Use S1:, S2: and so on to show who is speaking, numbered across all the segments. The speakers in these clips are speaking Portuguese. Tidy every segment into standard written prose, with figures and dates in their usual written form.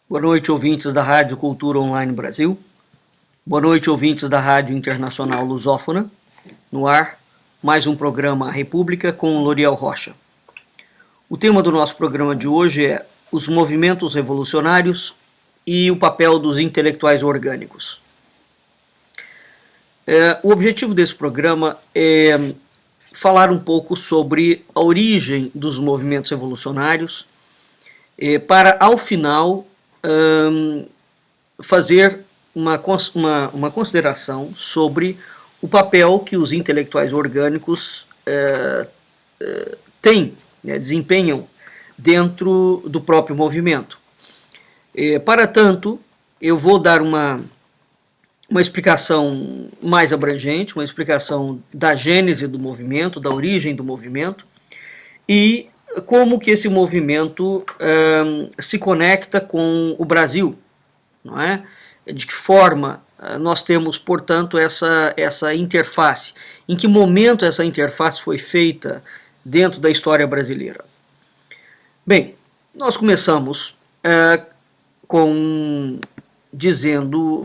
S1: Boa noite, ouvintes da Rádio Cultura Online Brasil. Boa noite, ouvintes da Rádio Internacional Lusófona. No ar, mais um programa A República com Loriel Rocha. O tema do nosso programa de hoje é os movimentos revolucionários e o papel dos intelectuais orgânicos. O objetivo desse programa é falar um pouco sobre a origem dos movimentos revolucionários, para, ao final, fazer uma consideração sobre o papel que os intelectuais orgânicos desempenham dentro do próprio movimento. Para tanto, eu vou dar uma explicação mais abrangente, uma explicação da gênese do movimento, da origem do movimento, e como que esse movimento se conecta com o Brasil, não é? De que forma nós temos, portanto, essa interface, em que momento essa interface foi feita dentro da história brasileira. Bem, nós começamos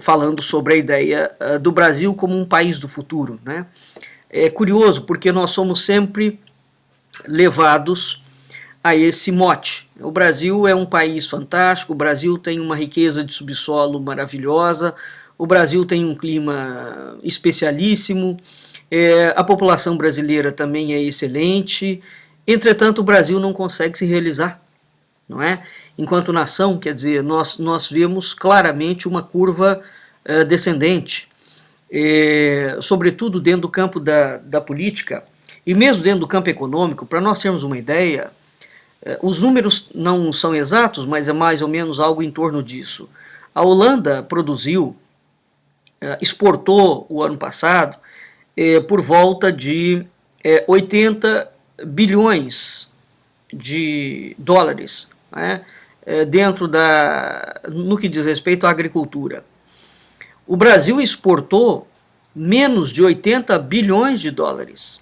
S1: falando sobre a ideia do Brasil como um país do futuro, né? É curioso porque nós somos sempre levados a esse mote. O Brasil é um país fantástico, o Brasil tem uma riqueza de subsolo maravilhosa, o Brasil tem um clima especialíssimo, a população brasileira também é excelente, entretanto o Brasil não consegue se realizar, não é? Enquanto nação, quer dizer, nós vemos claramente uma curva descendente, sobretudo dentro do campo da política, e mesmo dentro do campo econômico. Para nós termos uma ideia, os números não são exatos, mas é mais ou menos algo em torno disso. A Holanda exportou o ano passado por volta de 80 bilhões de dólares, né, no que diz respeito à agricultura. O Brasil exportou menos de 80 bilhões de dólares.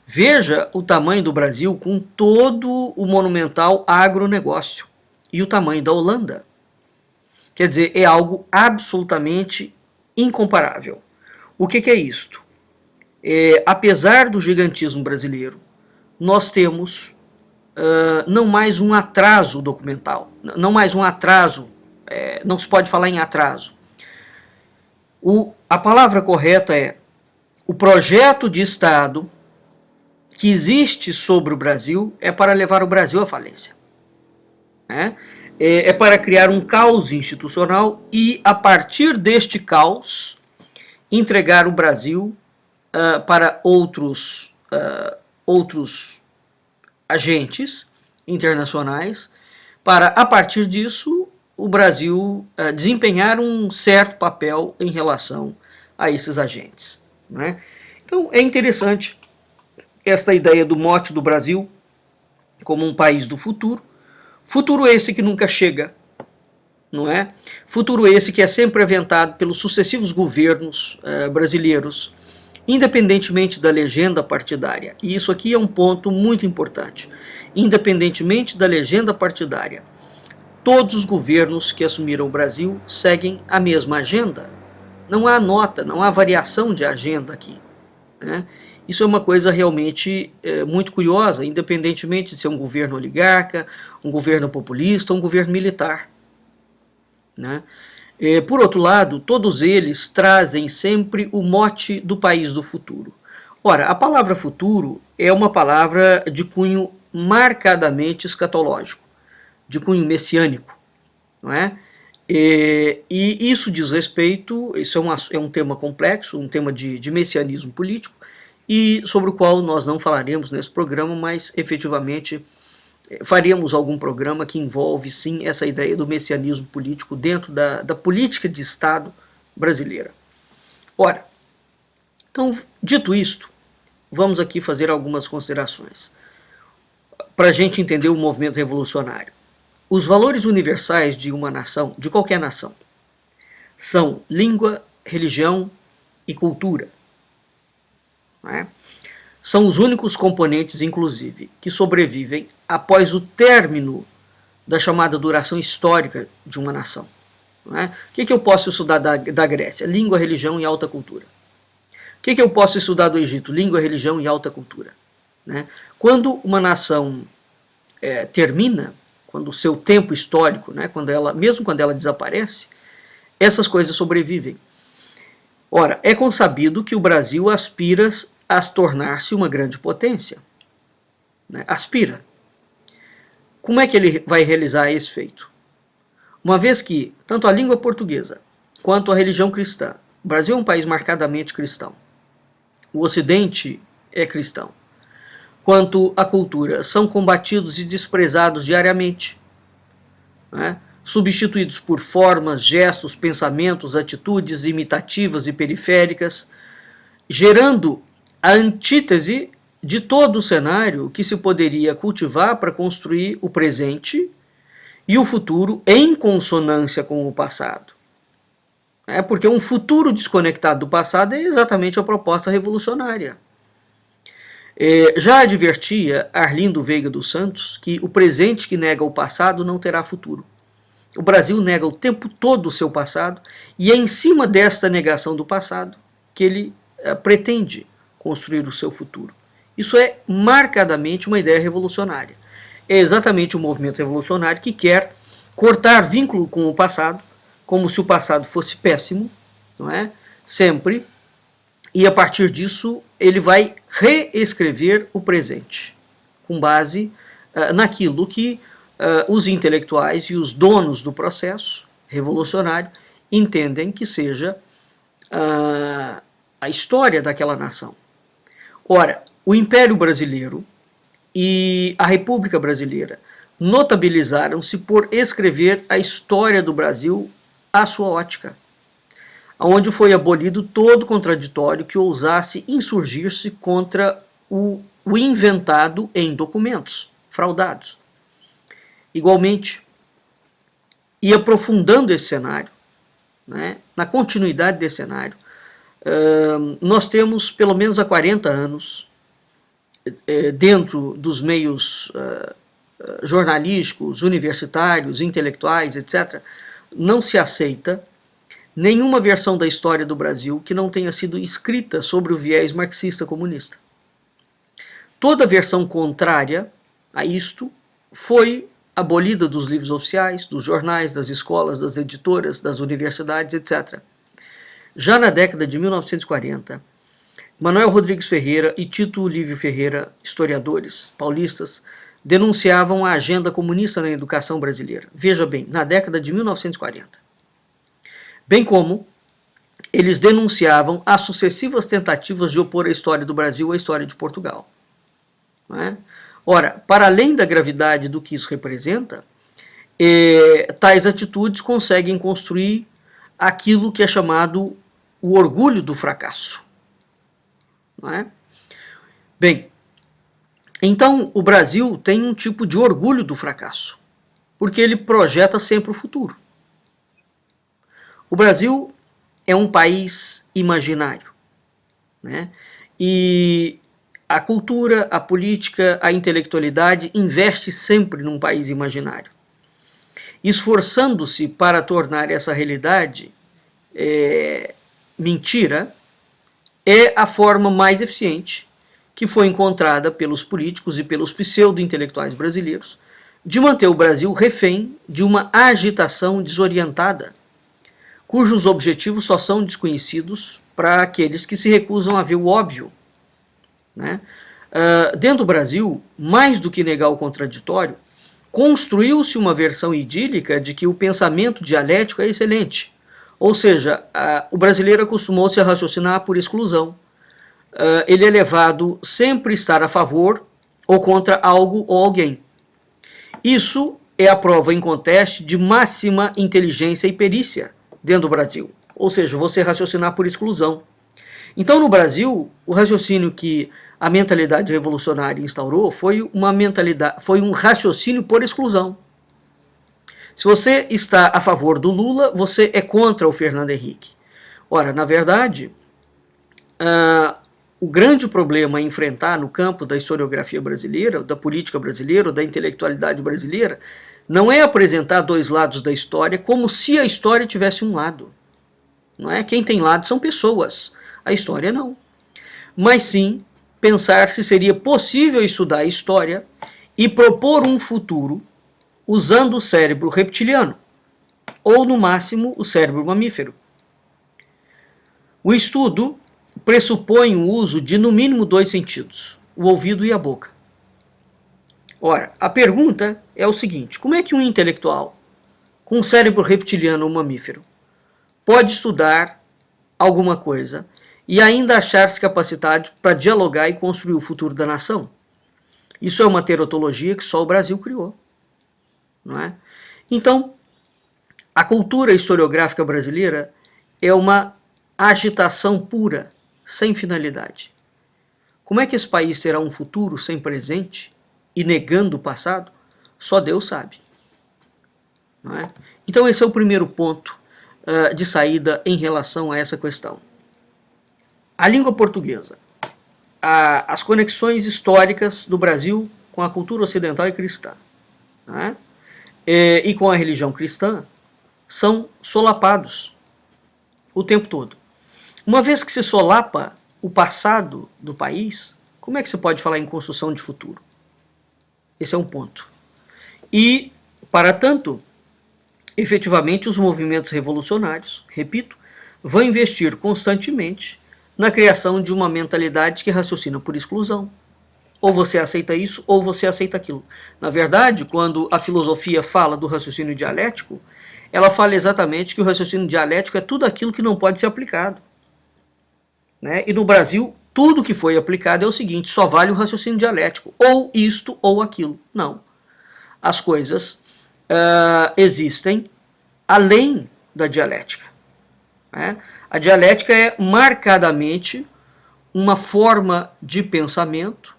S1: Veja o tamanho do Brasil com todo o monumental agronegócio e o tamanho da Holanda. Quer dizer, é algo absolutamente incomparável. O que é isto? Apesar do gigantismo brasileiro, nós temos não mais um atraso documental, não mais um atraso, não se pode falar em atraso. A palavra correta é o projeto de Estado que existe sobre o Brasil é para levar o Brasil à falência. É para criar um caos institucional e, a partir deste caos, entregar o Brasil para outros agentes internacionais, para, a partir disso, o Brasil desempenhar um certo papel em relação a esses agentes. Né? Então, é interessante esta ideia do mote do Brasil como um país do futuro. Futuro esse que nunca chega, não é? Futuro esse que é sempre aventado pelos sucessivos governos brasileiros, independentemente da legenda partidária. E isso aqui é um ponto muito importante. Independentemente da legenda partidária, todos os governos que assumiram o Brasil seguem a mesma agenda. Não há nota, não há variação de agenda aqui, né? Isso é uma coisa realmente muito curiosa, independentemente de ser um governo oligarca, um governo populista, um governo militar, né? Por outro lado, todos eles trazem sempre o mote do país do futuro. Ora, a palavra futuro é uma palavra de cunho marcadamente escatológico, de cunho messiânico, não é? E isso diz respeito, isso é um tema complexo, um tema de messianismo político, e sobre o qual nós não falaremos nesse programa, mas efetivamente faremos algum programa que envolve sim essa ideia do messianismo político dentro da política de Estado brasileira. Ora, então, dito isto, vamos aqui fazer algumas considerações para a gente entender o movimento revolucionário. Os valores universais de uma nação, de qualquer nação, são língua, religião e cultura. Né? São os únicos componentes, inclusive, que sobrevivem após o término da chamada duração histórica de uma nação. Não é? O que eu posso estudar da Grécia? Língua, religião e alta cultura. O que eu posso estudar do Egito? Língua, religião e alta cultura. Né? Quando uma nação termina, quando o seu tempo histórico, né, mesmo quando ela desaparece, essas coisas sobrevivem. Ora, é consabido que o Brasil aspira a tornar-se uma grande potência. Né? Aspira. Como é que ele vai realizar esse feito? Uma vez que tanto a língua portuguesa quanto a religião cristã, o Brasil é um país marcadamente cristão, o Ocidente é cristão, quanto a cultura, são combatidos e desprezados diariamente, né? Substituídos por formas, gestos, pensamentos, atitudes imitativas e periféricas, gerando a antítese de todo o cenário que se poderia cultivar para construir o presente e o futuro em consonância com o passado. Porque um futuro desconectado do passado é exatamente a proposta revolucionária. Já advertia Arlindo Veiga dos Santos que o presente que nega o passado não terá futuro. O Brasil nega o tempo todo o seu passado e é em cima desta negação do passado que ele pretende construir o seu futuro. Isso é marcadamente uma ideia revolucionária. É exatamente o movimento revolucionário que quer cortar vínculo com o passado, como se o passado fosse péssimo, não é? Sempre, e a partir disso ele vai reescrever o presente, com base naquilo que os intelectuais e os donos do processo revolucionário entendem que seja a história daquela nação. Ora, o Império Brasileiro e a República Brasileira notabilizaram-se por escrever a história do Brasil à sua ótica, onde foi abolido todo contraditório que ousasse insurgir-se contra o inventado em documentos fraudados. Igualmente, e aprofundando esse cenário, né, na continuidade desse cenário, nós temos pelo menos há 40 anos, dentro dos meios jornalísticos, universitários, intelectuais, etc., não se aceita nenhuma versão da história do Brasil que não tenha sido escrita sobre o viés marxista-comunista. Toda versão contrária a isto foi abolida dos livros oficiais, dos jornais, das escolas, das editoras, das universidades, etc. Já na década de 1940, Manuel Rodrigues Ferreira e Tito Lívio Ferreira, historiadores paulistas, denunciavam a agenda comunista na educação brasileira. Veja bem, na década de 1940. Bem como eles denunciavam as sucessivas tentativas de opor a história do Brasil à história de Portugal. Não é? Ora, para além da gravidade do que isso representa, tais atitudes conseguem construir aquilo que é chamado o orgulho do fracasso. Não é? Bem, então o Brasil tem um tipo de orgulho do fracasso, porque ele projeta sempre o futuro. O Brasil é um país imaginário, né? E a cultura, a política, a intelectualidade investe sempre num país imaginário, esforçando-se para tornar essa realidade mentira, é a forma mais eficiente que foi encontrada pelos políticos e pelos pseudo-intelectuais brasileiros de manter o Brasil refém de uma agitação desorientada, cujos objetivos só são desconhecidos para aqueles que se recusam a ver o óbvio. Né? Dentro do Brasil, mais do que negar o contraditório, construiu-se uma versão idílica de que o pensamento dialético é excelente. Ou seja, o brasileiro acostumou-se a raciocinar por exclusão. Ele é levado sempre a estar a favor ou contra algo ou alguém. Isso é a prova inconteste de máxima inteligência e perícia dentro do Brasil. Ou seja, você raciocinar por exclusão. Então, no Brasil, o raciocínio que a mentalidade revolucionária instaurou foi um raciocínio por exclusão. Se você está a favor do Lula, você é contra o Fernando Henrique. Ora, na verdade, o grande problema a enfrentar no campo da historiografia brasileira, da política brasileira, da intelectualidade brasileira, não é apresentar dois lados da história como se a história tivesse um lado. Não é? Quem tem lado são pessoas, a história não. Mas sim pensar se seria possível estudar a história e propor um futuro usando o cérebro reptiliano, ou no máximo o cérebro mamífero. O estudo pressupõe o uso de no mínimo dois sentidos, o ouvido e a boca. Ora, a pergunta é o seguinte: como é que um intelectual com um cérebro reptiliano ou mamífero pode estudar alguma coisa e ainda achar-se capacitado para dialogar e construir o futuro da nação? Isso é uma teratologia que só o Brasil criou, não é? Então, a cultura historiográfica brasileira é uma agitação pura, sem finalidade. Como é que esse país terá um futuro sem presente e negando o passado? Só Deus sabe. Não é? Então esse é o primeiro ponto de saída em relação a essa questão. A língua portuguesa. As conexões históricas do Brasil com a cultura ocidental e cristã, né? E com a religião cristã são solapados o tempo todo. Uma vez que se solapa o passado do país, como é que se pode falar em construção de futuro? Esse é um ponto. E, para tanto, efetivamente os movimentos revolucionários, repito, vão investir constantemente na criação de uma mentalidade que raciocina por exclusão. Ou você aceita isso, ou você aceita aquilo. Na verdade, quando a filosofia fala do raciocínio dialético, ela fala exatamente que o raciocínio dialético é tudo aquilo que não pode ser aplicado. Né? E no Brasil, tudo que foi aplicado é o seguinte: só vale o raciocínio dialético, ou isto ou aquilo. Não. As coisas existem além da dialética. Né? A dialética é marcadamente uma forma de pensamento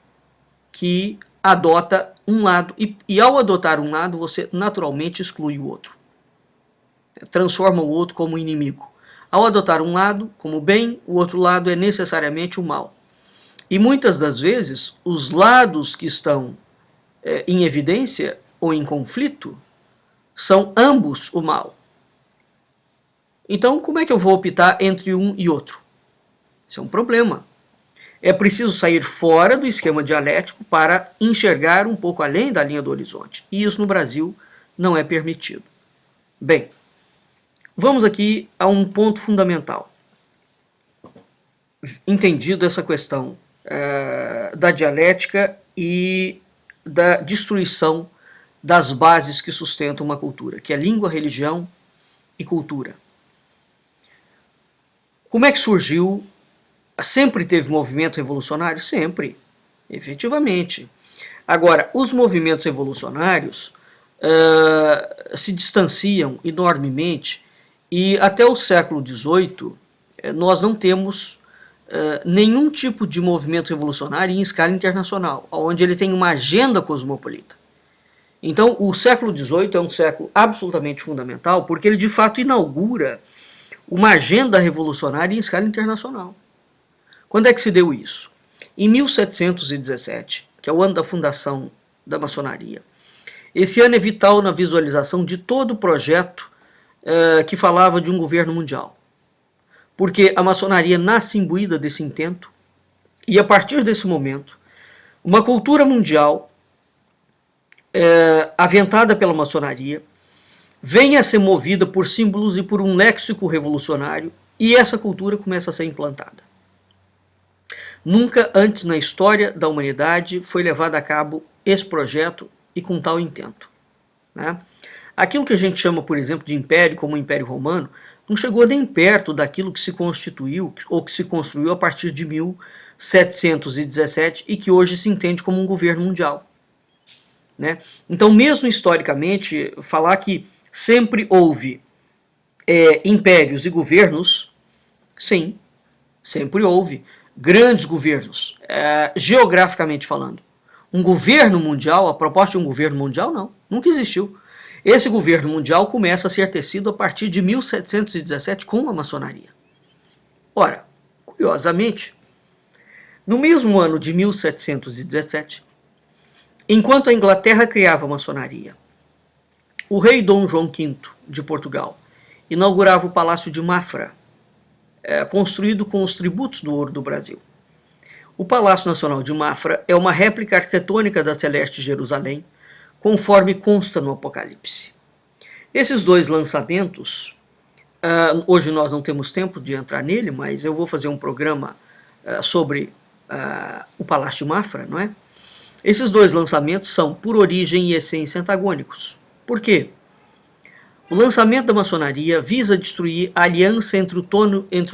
S1: que adota um lado, e ao adotar um lado, você naturalmente exclui o outro. Transforma o outro como inimigo. Ao adotar um lado como bem, o outro lado é necessariamente o mal. E muitas das vezes, os lados que estão em evidência ou em conflito são ambos o mal. Então, como é que eu vou optar entre um e outro? Isso é um problema. É preciso sair fora do esquema dialético para enxergar um pouco além da linha do horizonte. E isso no Brasil não é permitido. Bem, vamos aqui a um ponto fundamental. Entendido essa questão da dialética e da destruição das bases que sustentam uma cultura, que é língua, religião e cultura. Como é que surgiu? Sempre teve movimento revolucionário? Sempre, efetivamente. Agora, os movimentos revolucionários se distanciam enormemente e até o século XVIII nós não temos nenhum tipo de movimento revolucionário em escala internacional, onde ele tem uma agenda cosmopolita. Então, o século XVIII é um século absolutamente fundamental porque ele de fato inaugura uma agenda revolucionária em escala internacional. Quando é que se deu isso? Em 1717, que é o ano da fundação da maçonaria. Esse ano é vital na visualização de todo o projeto que falava de um governo mundial. Porque a maçonaria nasce imbuída desse intento, e a partir desse momento, uma cultura mundial aventada pela maçonaria vem a ser movida por símbolos e por um léxico revolucionário, e essa cultura começa a ser implantada. Nunca antes na história da humanidade foi levado a cabo esse projeto e com tal intento. Né? Aquilo que a gente chama, por exemplo, de império, como o Império Romano, não chegou nem perto daquilo que se constituiu ou que se construiu a partir de 1717 e que hoje se entende como um governo mundial. Né? Então, mesmo historicamente, falar que sempre houve impérios e governos, sim, sempre houve grandes governos, geograficamente falando. Um governo mundial, a proposta de um governo mundial, não, nunca existiu. Esse governo mundial começa a ser tecido a partir de 1717 com a maçonaria. Ora, curiosamente, no mesmo ano de 1717, enquanto a Inglaterra criava a maçonaria o rei Dom João V de Portugal inaugurava o Palácio de Mafra, construído com os tributos do ouro do Brasil. O Palácio Nacional de Mafra é uma réplica arquitetônica da Celeste Jerusalém, conforme consta no Apocalipse. Esses dois lançamentos, hoje nós não temos tempo de entrar nele, mas eu vou fazer um programa sobre o Palácio de Mafra, não é? Esses dois lançamentos são, por origem e essência, antagônicos. Por quê? O lançamento da maçonaria visa destruir a aliança entre o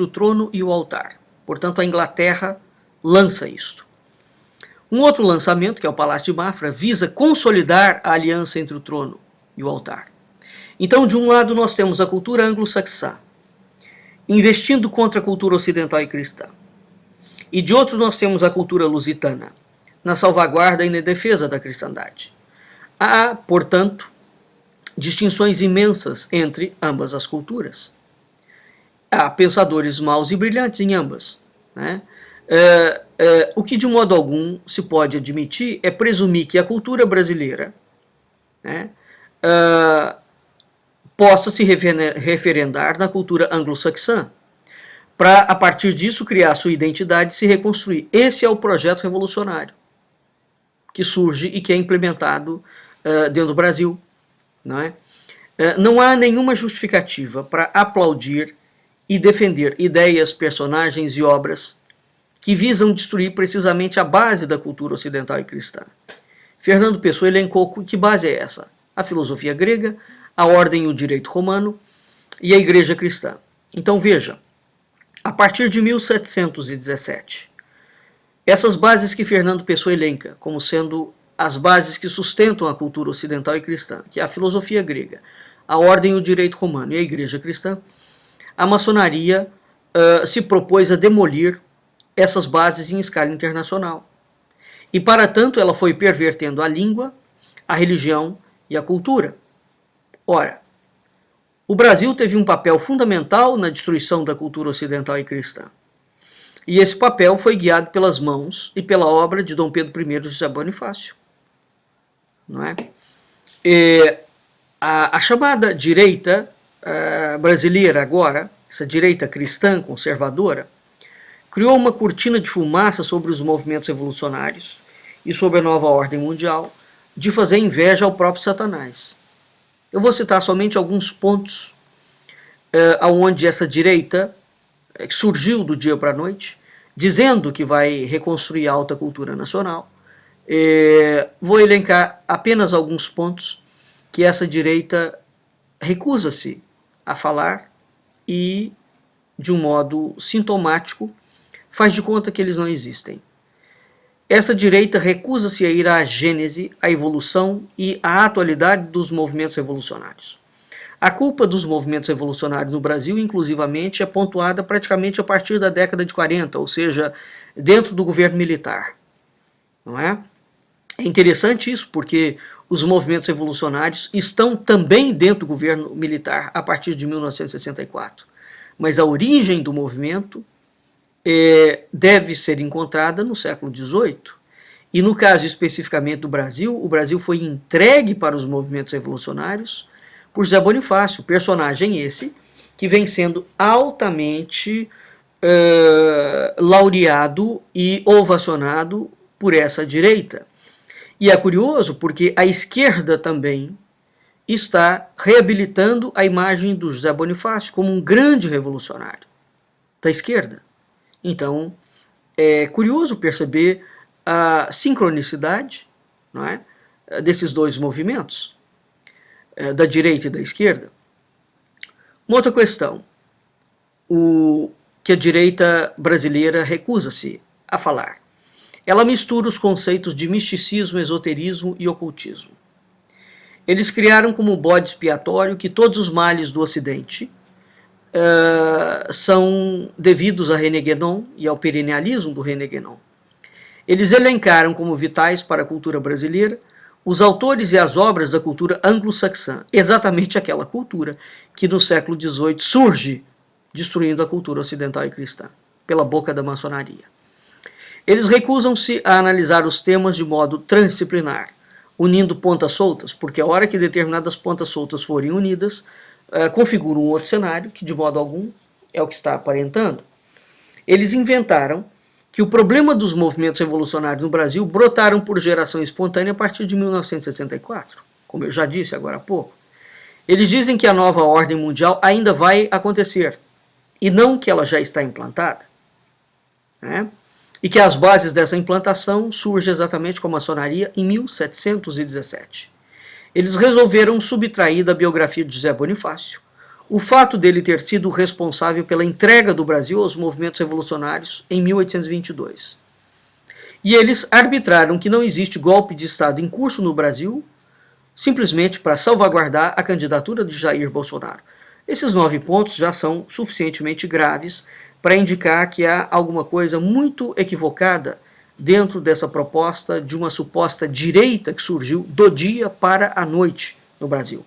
S1: trono e o altar. Portanto, a Inglaterra lança isto. Um outro lançamento, que é o Palácio de Mafra, visa consolidar a aliança entre o trono e o altar. Então, de um lado, nós temos a cultura anglo-saxã, investindo contra a cultura ocidental e cristã. E de outro, nós temos a cultura lusitana, na salvaguarda e na defesa da cristandade. Há, portanto, distinções imensas entre ambas as culturas. Há pensadores maus e brilhantes em ambas, né? O que de modo algum se pode admitir é presumir que a cultura brasileira, né, possa se referendar na cultura anglo-saxã, para, a partir disso, criar sua identidade e se reconstruir. Esse é o projeto revolucionário que surge e que é implementado dentro do Brasil. Não é? Não há nenhuma justificativa para aplaudir e defender ideias, personagens e obras que visam destruir precisamente a base da cultura ocidental e cristã. Fernando Pessoa elencou que base é essa? A filosofia grega, a ordem e o direito romano e a igreja cristã. Então veja, a partir de 1717, essas bases que Fernando Pessoa elenca como sendo as bases que sustentam a cultura ocidental e cristã, que é a filosofia grega, a ordem e o direito romano e a igreja cristã, a maçonaria se propôs a demolir essas bases em escala internacional. E, para tanto, ela foi pervertendo a língua, a religião e a cultura. Ora, o Brasil teve um papel fundamental na destruição da cultura ocidental e cristã. E esse papel foi guiado pelas mãos e pela obra de Dom Pedro I de José Bonifácio. Não é? A chamada direita brasileira agora, essa direita cristã conservadora, criou uma cortina de fumaça sobre os movimentos revolucionários e sobre a nova ordem mundial, de fazer inveja ao próprio Satanás. Eu vou citar somente alguns pontos onde essa direita, que surgiu do dia para a noite, dizendo que vai reconstruir a alta cultura nacional. Vou elencar apenas alguns pontos que essa direita recusa-se a falar e, de um modo sintomático, faz de conta que eles não existem. Essa direita recusa-se a ir à gênese, à evolução e à atualidade dos movimentos revolucionários. A culpa dos movimentos revolucionários no Brasil, inclusivamente, é pontuada praticamente a partir da década de 40, ou seja, dentro do governo militar. Não é? É interessante isso, porque os movimentos revolucionários estão também dentro do governo militar a partir de 1964. Mas a origem do movimento deve ser encontrada no século XVIII. E no caso especificamente do Brasil, o Brasil foi entregue para os movimentos revolucionários por José Bonifácio, personagem esse que vem sendo altamente laureado e ovacionado por essa direita. E é curioso porque a esquerda também está reabilitando a imagem do José Bonifácio como um grande revolucionário da esquerda. Então, é curioso perceber a sincronicidade, não é, desses dois movimentos, da direita e da esquerda. Uma outra questão, que a direita brasileira recusa-se a falar. Ela mistura os conceitos de misticismo, esoterismo e ocultismo. Eles criaram como bode expiatório que todos os males do Ocidente são devidos a René Guénon e ao perennialismo do René Guénon. Eles elencaram como vitais para a cultura brasileira os autores e as obras da cultura anglo-saxã, exatamente aquela cultura que no século XVIII surge destruindo a cultura ocidental e cristã, pela boca da maçonaria. Eles recusam-se a analisar os temas de modo transdisciplinar, unindo pontas soltas, porque a hora que determinadas pontas soltas forem unidas, configura um outro cenário que de modo algum é o que está aparentando. Eles inventaram que o problema dos movimentos revolucionários no Brasil brotaram por geração espontânea a partir de 1964, como eu já disse agora há pouco. Eles dizem que a nova ordem mundial ainda vai acontecer, e não que ela já está implantada, né? E que as bases dessa implantação surgem exatamente com a maçonaria em 1717. Eles resolveram subtrair da biografia de José Bonifácio o fato dele ter sido responsável pela entrega do Brasil aos movimentos revolucionários em 1822. E eles arbitraram que não existe golpe de Estado em curso no Brasil, simplesmente para salvaguardar a candidatura de Jair Bolsonaro. Esses 9 pontos já são suficientemente graves para indicar que há alguma coisa muito equivocada dentro dessa proposta de uma suposta direita que surgiu do dia para a noite no Brasil,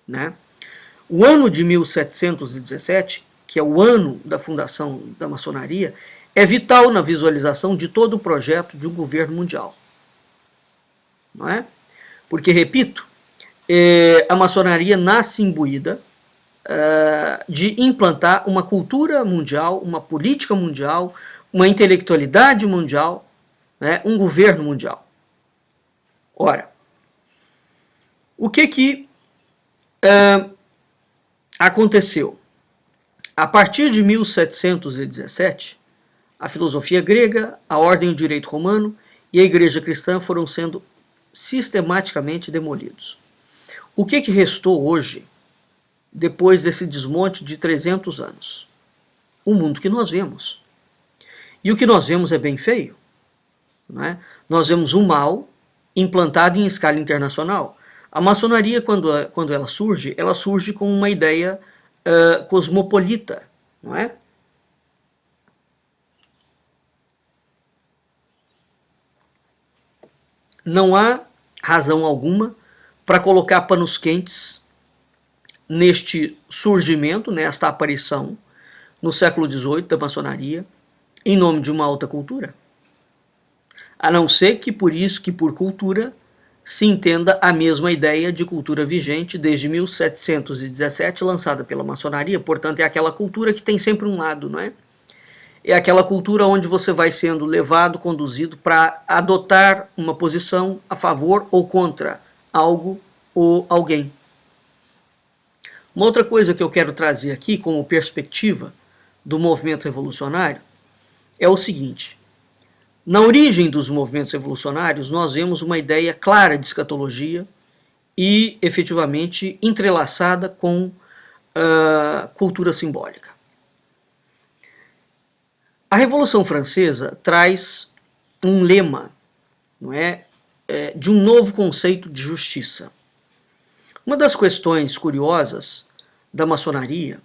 S1: né? O ano de 1717, que é o ano da fundação da maçonaria, é vital na visualização de todo o projeto de um governo mundial, não é? Porque, repito, a maçonaria nasce imbuída de implantar uma cultura mundial, uma política mundial, uma intelectualidade mundial, né, um governo mundial. Ora, o que aconteceu? A partir de 1717, a filosofia grega, a ordem do direito romano e a igreja cristã foram sendo sistematicamente demolidos. O que restou hoje, depois desse desmonte de 300 anos? O mundo que nós vemos. E o que nós vemos é bem feio, né? Nós vemos um mal implantado em escala internacional. A maçonaria, quando ela surge com uma ideia cosmopolita, não é? Não há razão alguma para colocar panos quentes neste surgimento, nesta aparição, no século XVIII da maçonaria, em nome de uma alta cultura. A não ser que por cultura se entenda a mesma ideia de cultura vigente desde 1717, lançada pela maçonaria. Portanto, é aquela cultura que tem sempre um lado, não é? É aquela cultura onde você vai sendo levado, conduzido para adotar uma posição a favor ou contra algo ou alguém. Uma outra coisa que eu quero trazer aqui como perspectiva do movimento revolucionário é o seguinte: na origem dos movimentos revolucionários nós vemos uma ideia clara de escatologia e efetivamente entrelaçada com cultura simbólica. A Revolução Francesa traz um lema, não é, de um novo conceito de justiça. Uma das questões curiosas da maçonaria,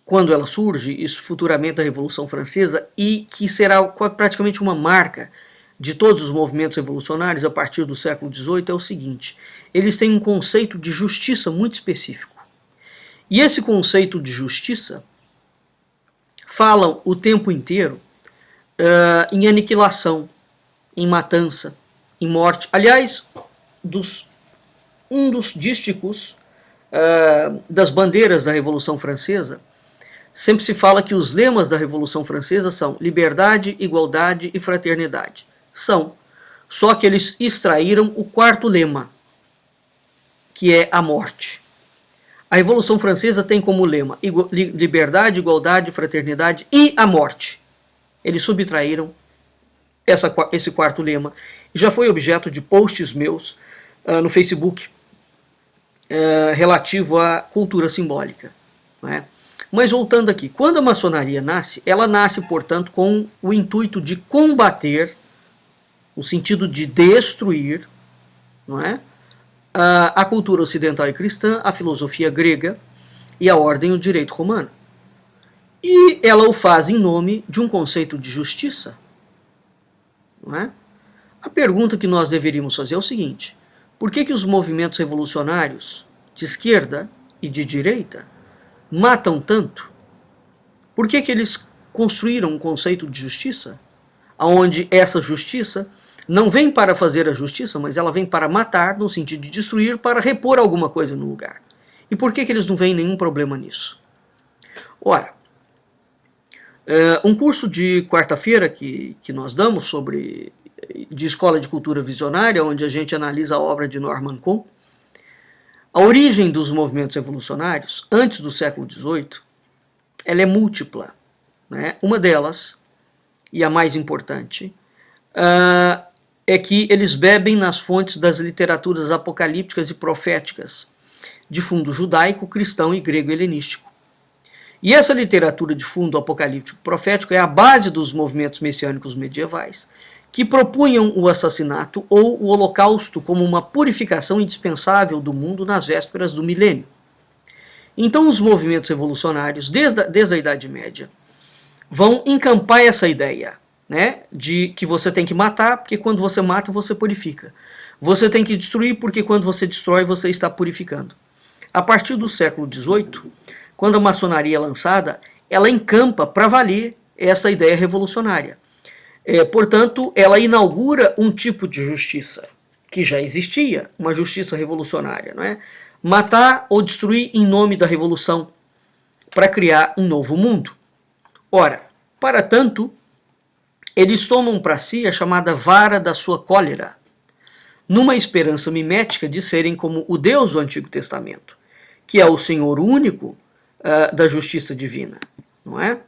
S1: quando ela surge, isso futuramente da Revolução Francesa, e que será praticamente uma marca de todos os movimentos revolucionários a partir do século XVIII, é o seguinte: eles têm um conceito de justiça muito específico. E esse conceito de justiça falam o tempo inteiro em aniquilação, em matança, em morte. Aliás, um dos dísticos das bandeiras da Revolução Francesa, sempre se fala que os lemas da Revolução Francesa são liberdade, igualdade e fraternidade. São. Só que eles extraíram o 4º lema, que é a morte. A Revolução Francesa tem como lema liberdade, igualdade, fraternidade e a morte. Eles subtraíram esse 4º lema. Já foi objeto de posts meus no Facebook relativo à cultura simbólica, não é? Mas voltando aqui, quando a maçonaria nasce, ela nasce, portanto, com o intuito de combater, o sentido de destruir, não é? A cultura ocidental e cristã, a filosofia grega e a ordem e o direito romano. E ela o faz em nome de um conceito de justiça, não é? A pergunta que nós deveríamos fazer é o seguinte: por que os movimentos revolucionários de esquerda e de direita matam tanto? Por que eles construíram um conceito de justiça, onde essa justiça não vem para fazer a justiça, mas ela vem para matar, no sentido de destruir, para repor alguma coisa no lugar. E por que eles não veem nenhum problema nisso? Ora, um curso de quarta-feira que nós damos de Escola de Cultura Visionária, onde a gente analisa a obra de Norman Cohn, a origem dos movimentos revolucionários, antes do século XVIII, ela é múltipla, né? Uma delas, e a mais importante, é que eles bebem nas fontes das literaturas apocalípticas e proféticas, de fundo judaico, cristão e grego-helenístico. E essa literatura de fundo apocalíptico profético é a base dos movimentos messiânicos medievais, que propunham o assassinato ou o holocausto como uma purificação indispensável do mundo nas vésperas do milênio. Então os movimentos revolucionários, desde a Idade Média, vão encampar essa ideia, né, de que você tem que matar, porque quando você mata, você purifica. Você tem que destruir, porque quando você destrói, você está purificando. A partir do século XVIII, quando a maçonaria é lançada, ela encampa para valer essa ideia revolucionária. Portanto, ela inaugura um tipo de justiça que já existia, uma justiça revolucionária, não é? Matar ou destruir em nome da revolução para criar um novo mundo. Ora, para tanto, eles tomam para si a chamada vara da sua cólera, numa esperança mimética de serem como o Deus do Antigo Testamento, que é o Senhor único da justiça divina, não é?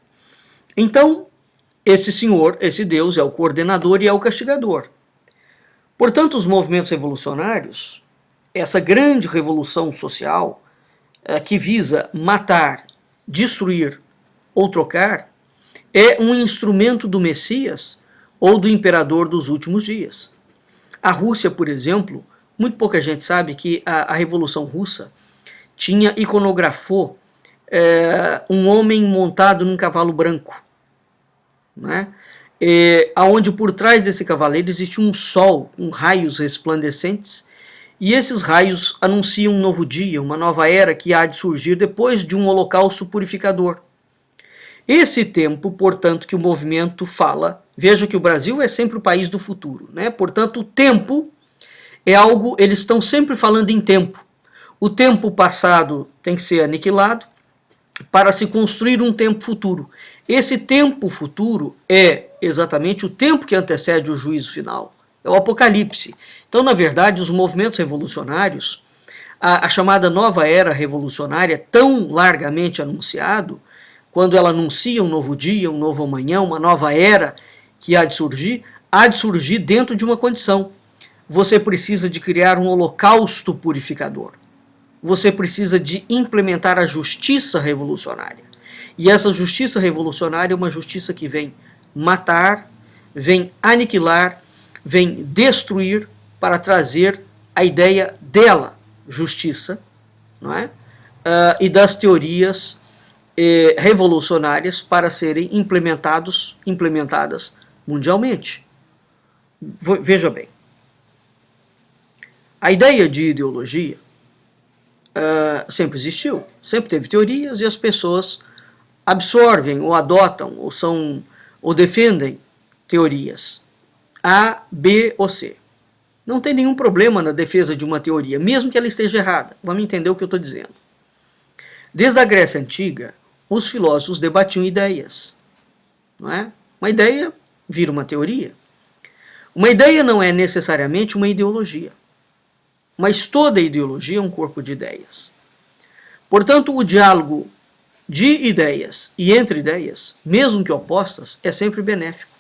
S1: Então, esse Senhor, esse Deus, é o coordenador e é o castigador. Portanto, os movimentos revolucionários, essa grande revolução social que visa matar, destruir ou trocar, é um instrumento do Messias ou do imperador dos últimos dias. A Rússia, por exemplo, muito pouca gente sabe que a Revolução Russa iconografou um homem montado num cavalo branco, né? Onde por trás desse cavaleiro existe um sol, com raios resplandecentes, e esses raios anunciam um novo dia, uma nova era que há de surgir depois de um holocausto purificador. Esse tempo, portanto, que o movimento fala, veja que o Brasil é sempre o país do futuro, né? Portanto, o tempo é algo, eles estão sempre falando em tempo. O tempo passado tem que ser aniquilado para se construir um tempo futuro. Esse tempo futuro é exatamente o tempo que antecede o juízo final, é o Apocalipse. Então, na verdade, os movimentos revolucionários, a chamada nova era revolucionária, tão largamente anunciado, quando ela anuncia um novo dia, um novo amanhã, uma nova era que há de surgir dentro de uma condição. Você precisa de criar um holocausto purificador. Você precisa de implementar a justiça revolucionária. E essa justiça revolucionária é uma justiça que vem matar, vem aniquilar, vem destruir para trazer a ideia dela, justiça, não é? E das teorias revolucionárias para serem implementadas mundialmente. Veja bem, a ideia de ideologia sempre existiu, sempre teve teorias e as pessoas absorvem ou adotam ou defendem teorias A, B ou C. Não tem nenhum problema na defesa de uma teoria, mesmo que ela esteja errada. Vamos entender o que eu estou dizendo. Desde a Grécia Antiga, os filósofos debatiam ideias, não é? Uma ideia vira uma teoria. Uma ideia não é necessariamente uma ideologia, mas toda ideologia é um corpo de ideias. Portanto, o diálogo de ideias e entre ideias, mesmo que opostas, é sempre benéfico.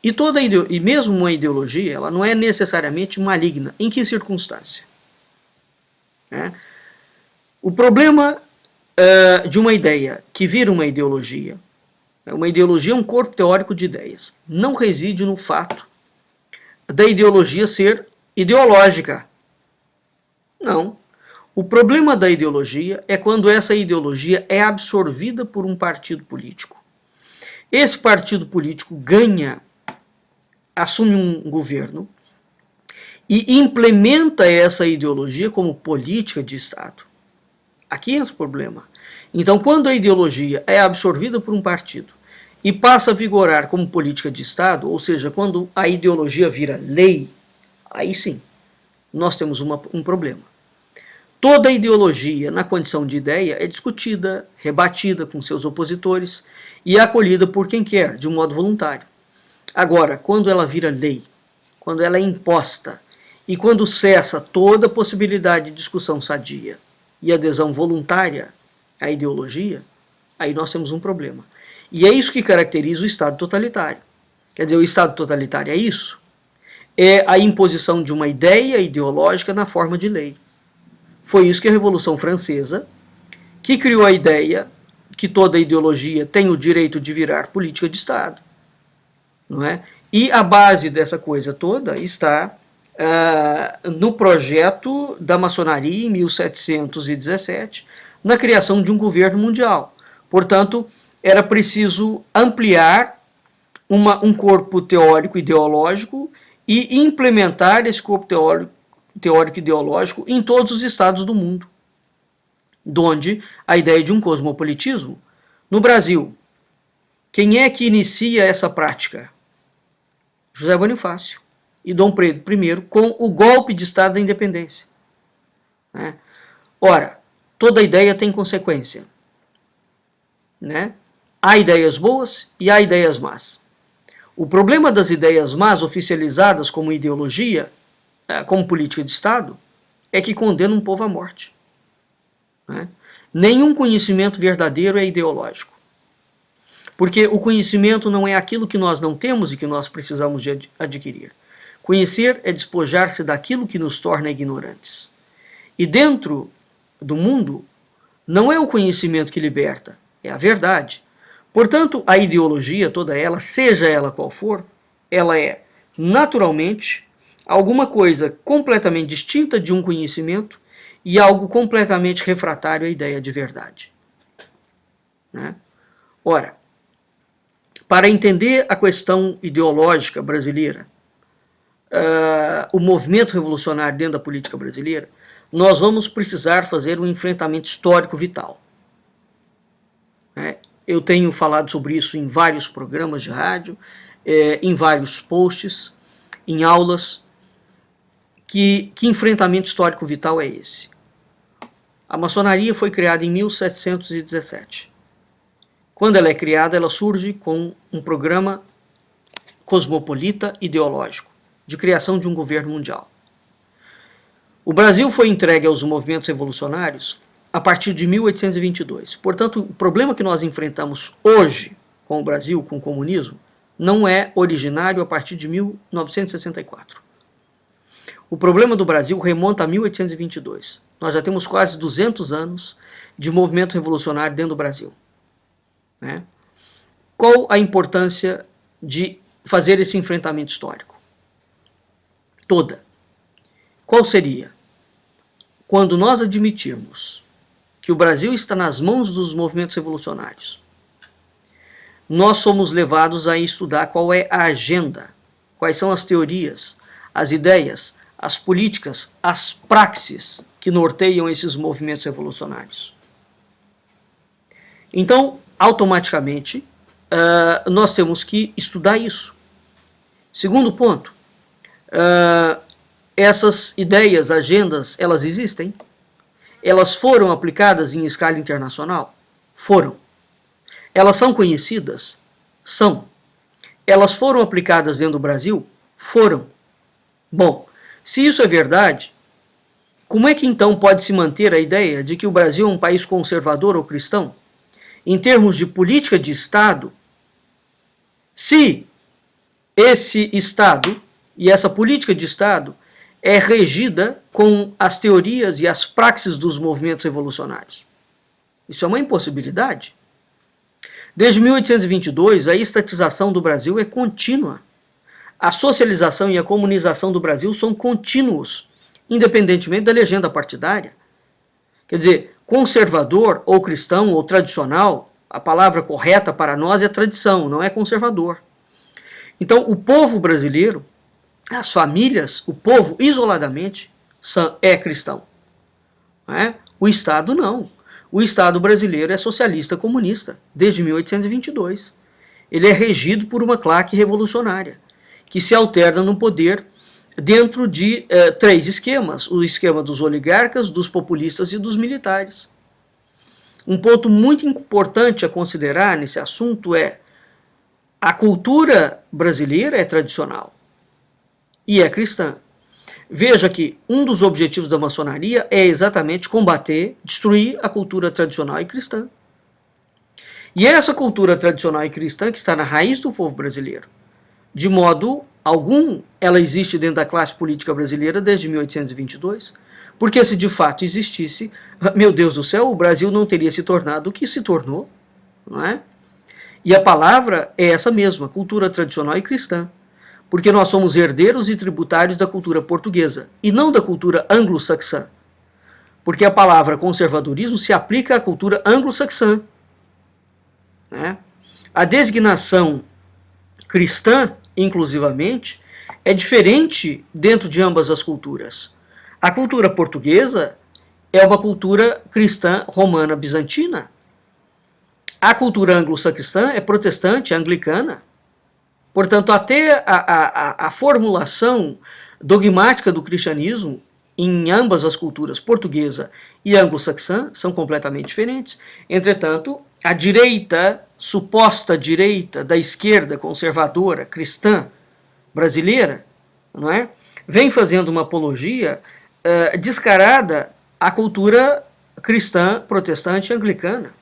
S1: E mesmo uma ideologia, ela não é necessariamente maligna. Em que circunstância? O problema de uma ideia que vira uma ideologia é um corpo teórico de ideias, não reside no fato da ideologia ser ideológica. Não. O problema da ideologia é quando essa ideologia é absorvida por um partido político. Esse partido político assume um governo e implementa essa ideologia como política de Estado. Aqui entra o problema. Então, quando a ideologia é absorvida por um partido e passa a vigorar como política de Estado, ou seja, quando a ideologia vira lei, aí sim, nós temos um problema. Toda ideologia, na condição de ideia, é discutida, rebatida com seus opositores e acolhida por quem quer, de um modo voluntário. Agora, quando ela vira lei, quando ela é imposta e quando cessa toda possibilidade de discussão sadia e adesão voluntária à ideologia, aí nós temos um problema. E é isso que caracteriza o Estado totalitário. Quer dizer, o Estado totalitário é isso. É a imposição de uma ideia ideológica na forma de lei. Foi isso que a Revolução Francesa, que criou a ideia que toda ideologia tem o direito de virar política de Estado. Não é? E a base dessa coisa toda está no projeto da maçonaria em 1717, na criação de um governo mundial. Portanto, era preciso ampliar um corpo teórico ideológico e implementar esse corpo teórico ideológico em todos os estados do mundo, donde a ideia de um cosmopolitismo. No Brasil, quem é que inicia essa prática? José Bonifácio e Dom Pedro I, com o golpe de Estado da Independência. Ora, toda ideia tem consequência. Há ideias boas e há ideias más. O problema das ideias más oficializadas como ideologia, como política de Estado, é que condenam um povo à morte. Nenhum conhecimento verdadeiro é ideológico. Porque o conhecimento não é aquilo que nós não temos e que nós precisamos de adquirir. Conhecer é despojar-se daquilo que nos torna ignorantes. E dentro do mundo, não é o conhecimento que liberta, é a verdade. Portanto, a ideologia, toda ela, seja ela qual for, ela é, naturalmente, alguma coisa completamente distinta de um conhecimento e algo completamente refratário à ideia de verdade. Ora, para entender a questão ideológica brasileira, o movimento revolucionário dentro da política brasileira, nós vamos precisar fazer um enfrentamento histórico vital. Eu tenho falado sobre isso em vários programas de rádio, em vários posts, em aulas. Que enfrentamento histórico vital é esse? A maçonaria foi criada em 1717. Quando ela é criada, ela surge com um programa cosmopolita ideológico, de criação de um governo mundial. O Brasil foi entregue aos movimentos revolucionários a partir de 1822. Portanto, o problema que nós enfrentamos hoje com o Brasil, com o comunismo, não é originário a partir de 1964. O problema do Brasil remonta a 1822. Nós já temos quase 200 anos de movimento revolucionário dentro do Brasil. Qual a importância de fazer esse enfrentamento histórico? Toda. Qual seria? Quando nós admitirmos que o Brasil está nas mãos dos movimentos revolucionários, nós somos levados a estudar qual é a agenda, quais são as teorias, as ideias, as políticas, as praxes que norteiam esses movimentos revolucionários. Então, automaticamente, nós temos que estudar isso. Segundo ponto, essas ideias, agendas, elas existem? Elas foram aplicadas em escala internacional? Foram. Elas são conhecidas? São. Elas foram aplicadas dentro do Brasil? Foram. Bom, se isso é verdade, como é que então pode se manter a ideia de que o Brasil é um país conservador ou cristão, em termos de política de Estado, se esse Estado e essa política de Estado é regida com as teorias e as praxes dos movimentos revolucionários? Isso é uma impossibilidade. Desde 1822, a estatização do Brasil é contínua. A socialização e a comunização do Brasil são contínuos, independentemente da legenda partidária. Quer dizer, conservador ou cristão ou tradicional, a palavra correta para nós é tradição, não é conservador. Então, o povo brasileiro, as famílias, o povo isoladamente é cristão. O Estado não. O Estado brasileiro é socialista comunista, desde 1822. ele é regido por uma claque revolucionária, que se alterna no poder dentro de três esquemas: o esquema dos oligarcas, dos populistas e dos militares. Um ponto muito importante a considerar nesse assunto é: a cultura brasileira é tradicional e é cristã. Veja que um dos objetivos da maçonaria é exatamente combater, destruir a cultura tradicional e cristã. E é essa cultura tradicional e cristã que está na raiz do povo brasileiro. De modo algum, ela existe dentro da classe política brasileira desde 1822, porque se de fato existisse, meu Deus do céu, o Brasil não teria se tornado o que se tornou, não é? E a palavra é essa mesma, cultura tradicional e cristã, porque nós somos herdeiros e tributários da cultura portuguesa, e não da cultura anglo-saxã, porque a palavra conservadorismo se aplica à cultura anglo-saxã, né? A designação cristã, inclusivamente, é diferente dentro de ambas as culturas. A cultura portuguesa é uma cultura cristã romana bizantina. A cultura anglo-saxã é protestante, anglicana. Portanto, até a formulação dogmática do cristianismo em ambas as culturas, portuguesa e anglo-saxã, são completamente diferentes. Entretanto, a direita, suposta direita da esquerda conservadora cristã brasileira, não é, vem fazendo uma apologia descarada à cultura cristã protestante anglicana.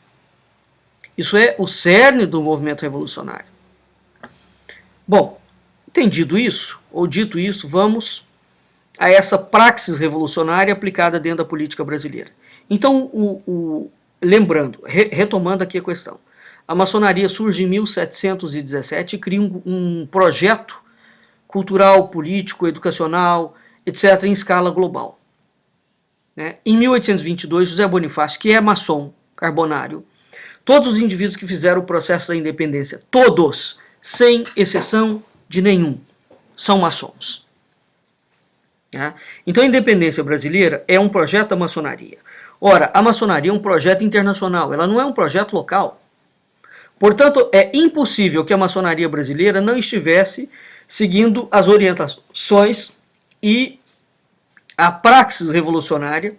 S1: Isso é o cerne do movimento revolucionário. Bom, entendido isso, ou dito isso, vamos a essa praxis revolucionária aplicada dentro da política brasileira. Então, lembrando, retomando aqui a questão, a maçonaria surge em 1717 e cria um projeto cultural, político, educacional, etc., em escala global. Em 1822, José Bonifácio, que é maçom carbonário, todos os indivíduos que fizeram o processo da independência, todos, sem exceção de nenhum, são maçons. Então a independência brasileira é um projeto da maçonaria. Ora, a maçonaria é um projeto internacional, ela não é um projeto local. Portanto, é impossível que a maçonaria brasileira não estivesse seguindo as orientações e a praxis revolucionária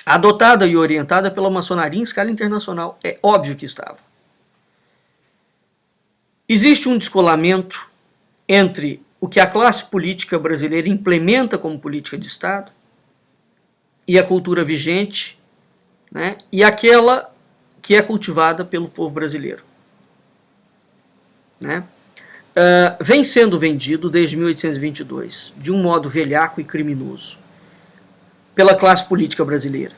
S1: adotada e orientada pela maçonaria em escala internacional. É óbvio que estava. Existe um descolamento entre o que a classe política brasileira implementa como política de Estado e a cultura vigente, né, e aquela que é cultivada pelo povo brasileiro. Né? Vem sendo vendido desde 1822, de um modo velhaco e criminoso, pela classe política brasileira,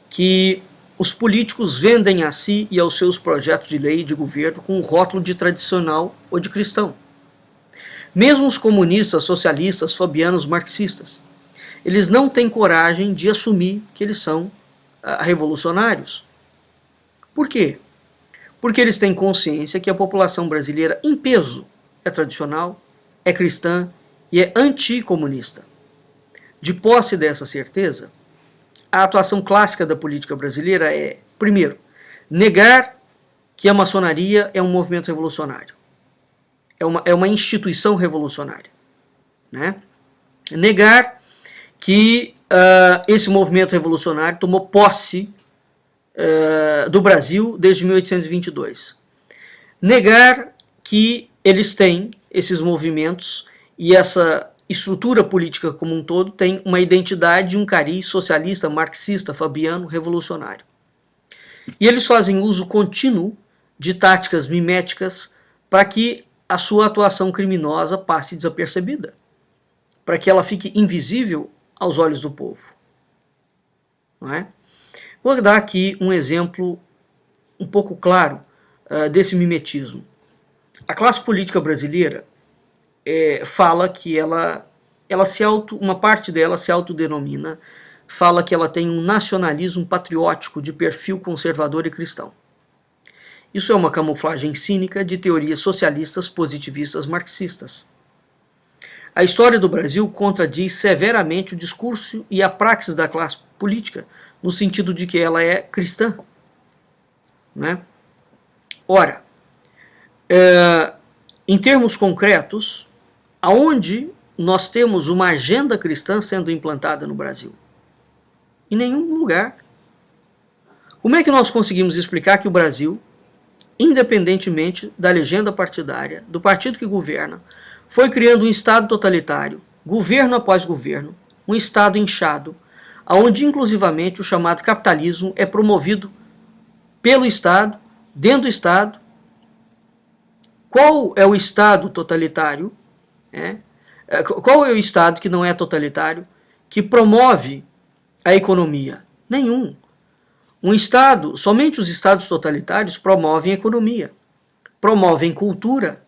S1: que os políticos vendem a si e aos seus projetos de lei e de governo com o rótulo de tradicional ou de cristão. Mesmo os comunistas, socialistas, fabianos, marxistas, eles não têm coragem de assumir que eles são revolucionários. Por quê? Porque eles têm consciência que a população brasileira, em peso, é tradicional, é cristã e é anticomunista. De posse dessa certeza, a atuação clássica da política brasileira é, primeiro, negar que a maçonaria é um movimento revolucionário. É uma instituição revolucionária. Né? Negar que esse movimento revolucionário tomou posse do Brasil desde 1822. Negar que eles têm, esses movimentos e essa estrutura política como um todo, tem uma identidade, um cariz socialista, marxista, fabiano, revolucionário. E eles fazem uso contínuo de táticas miméticas para que a sua atuação criminosa passe desapercebida, para que ela fique invisível aos olhos do povo. Não é? Vou dar aqui um exemplo um pouco claro desse mimetismo. A classe política brasileira fala que uma parte dela se autodenomina, fala que ela tem um nacionalismo patriótico de perfil conservador e cristão. Isso é uma camuflagem cínica de teorias socialistas, positivistas, marxistas. A história do Brasil contradiz severamente o discurso e a praxis da classe política, no sentido de que ela é cristã. Né? Ora, Em termos concretos, aonde nós temos uma agenda cristã sendo implantada no Brasil? Em nenhum lugar. Como é que nós conseguimos explicar que o Brasil, independentemente da legenda partidária, do partido que governa, foi criando um Estado totalitário, governo após governo, um Estado inchado, onde inclusivamente o chamado capitalismo é promovido pelo Estado, dentro do Estado? Qual é o Estado totalitário? Qual é o Estado que não é totalitário, que promove a economia? Nenhum. Um Estado, somente os Estados totalitários promovem a economia, promovem cultura.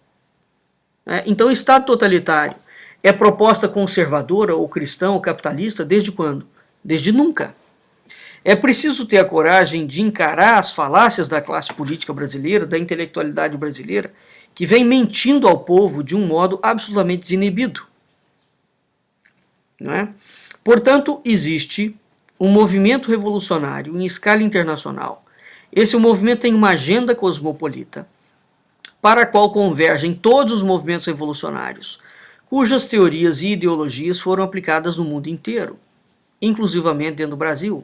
S1: Então, o Estado totalitário é proposta conservadora ou cristã ou capitalista desde quando? Desde nunca. É preciso ter a coragem de encarar as falácias da classe política brasileira, da intelectualidade brasileira, que vem mentindo ao povo de um modo absolutamente desinibido. Não é? Portanto, existe um movimento revolucionário em escala internacional. Esse movimento tem uma agenda cosmopolita, para a qual convergem todos os movimentos revolucionários, cujas teorias e ideologias foram aplicadas no mundo inteiro, inclusivamente dentro do Brasil.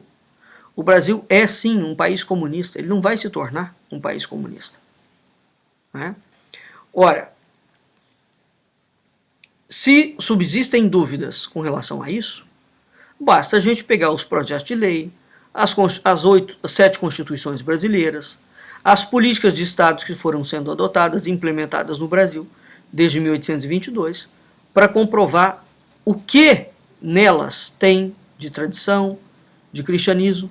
S1: O Brasil é sim um país comunista, ele não vai se tornar um país comunista. Ora, se subsistem dúvidas com relação a isso, basta a gente pegar os projetos de lei, as 7 constituições brasileiras, as políticas de Estado que foram sendo adotadas e implementadas no Brasil desde 1822, para comprovar o que nelas tem de tradição, de cristianismo,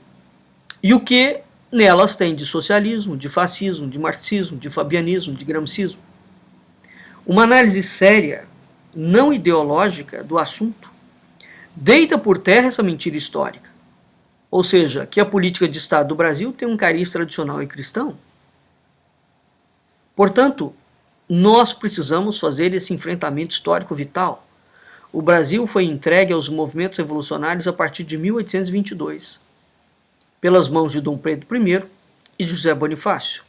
S1: e o que nelas tem de socialismo, de fascismo, de marxismo, de fabianismo, de gramscismo. Uma análise séria, não ideológica, do assunto deita por terra essa mentira histórica. Ou seja, que a política de Estado do Brasil tem um cariz tradicional e cristão. Portanto, nós precisamos fazer esse enfrentamento histórico vital. O Brasil foi entregue aos movimentos revolucionários a partir de 1822, pelas mãos de Dom Pedro I e de José Bonifácio.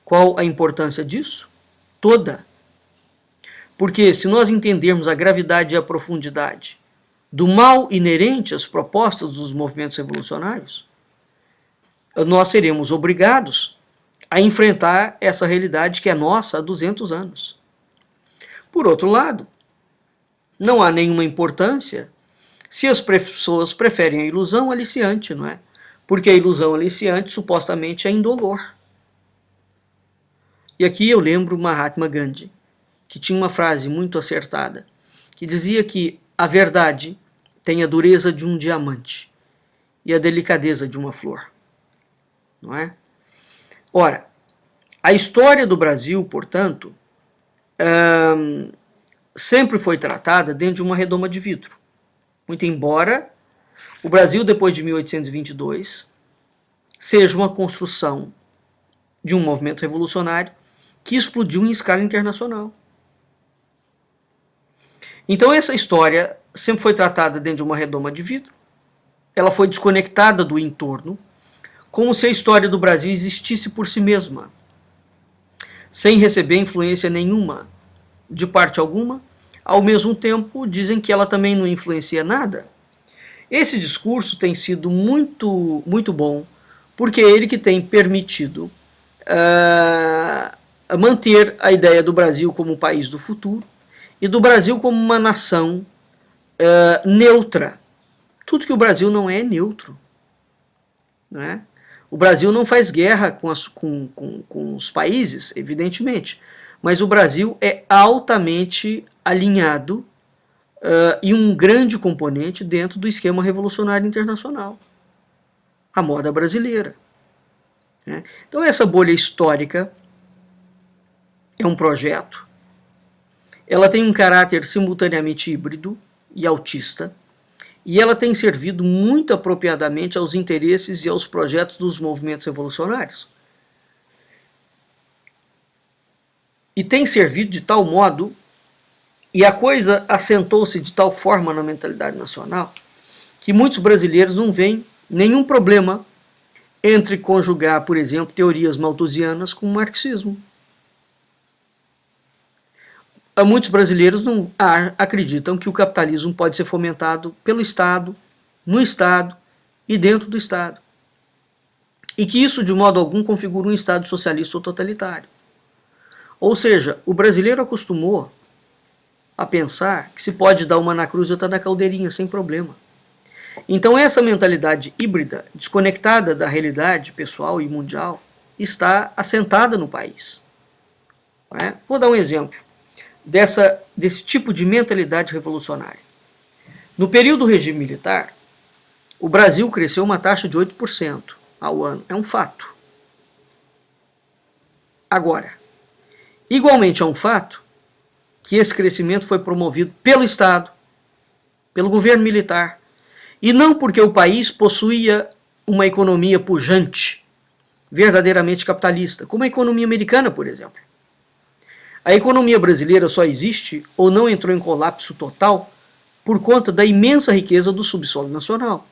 S1: Qual a importância disso? Toda. Porque se nós entendermos a gravidade e a profundidade do mal inerente às propostas dos movimentos revolucionários, nós seremos obrigados a enfrentar essa realidade que é nossa há 200 anos. Por outro lado, não há nenhuma importância se as pessoas preferem a ilusão aliciante, não é? Porque a ilusão aliciante supostamente é indolor. E aqui eu lembro Mahatma Gandhi, que tinha uma frase muito acertada, que dizia que a verdade tem a dureza de um diamante e a delicadeza de uma flor. Não é? Ora, a história do Brasil, portanto, sempre foi tratada dentro de uma redoma de vidro. Muito embora o Brasil, depois de 1822, seja uma construção de um movimento revolucionário que explodiu em escala internacional. Então essa história sempre foi tratada dentro de uma redoma de vidro, ela foi desconectada do entorno, como se a história do Brasil existisse por si mesma, sem receber influência nenhuma, de parte alguma. Ao mesmo tempo, dizem que ela também não influencia nada. Esse discurso tem sido muito, muito bom, porque é ele que tem permitido manter a ideia do Brasil como um país do futuro e do Brasil como uma nação neutra. Tudo que o Brasil não é neutro. Não é? O Brasil não faz guerra com os países, evidentemente, mas o Brasil é altamente alinhado e um grande componente dentro do esquema revolucionário internacional, a moda brasileira. Né? Então essa bolha histórica é um projeto, ela tem um caráter simultaneamente híbrido e autista, e ela tem servido muito apropriadamente aos interesses e aos projetos dos movimentos revolucionários. E tem servido de tal modo, e a coisa assentou-se de tal forma na mentalidade nacional, que muitos brasileiros não veem nenhum problema entre conjugar, por exemplo, teorias malthusianas com marxismo. Muitos brasileiros não acreditam que o capitalismo pode ser fomentado pelo Estado, no Estado e dentro do Estado. E que isso, de modo algum, configura um Estado socialista ou totalitário. Ou seja, o brasileiro acostumou a pensar que se pode dar uma na cruz e outra na caldeirinha, sem problema. Então essa mentalidade híbrida, desconectada da realidade pessoal e mundial, está assentada no país. Vou dar um exemplo desse tipo de mentalidade revolucionária. No período do regime militar, o Brasil cresceu uma taxa de 8% ao ano. É um fato. Agora, igualmente é um fato que esse crescimento foi promovido pelo Estado, pelo governo militar, e não porque o país possuía uma economia pujante, verdadeiramente capitalista, como a economia americana, por exemplo. A economia brasileira só existe ou não entrou em colapso total por conta da imensa riqueza do subsolo nacional.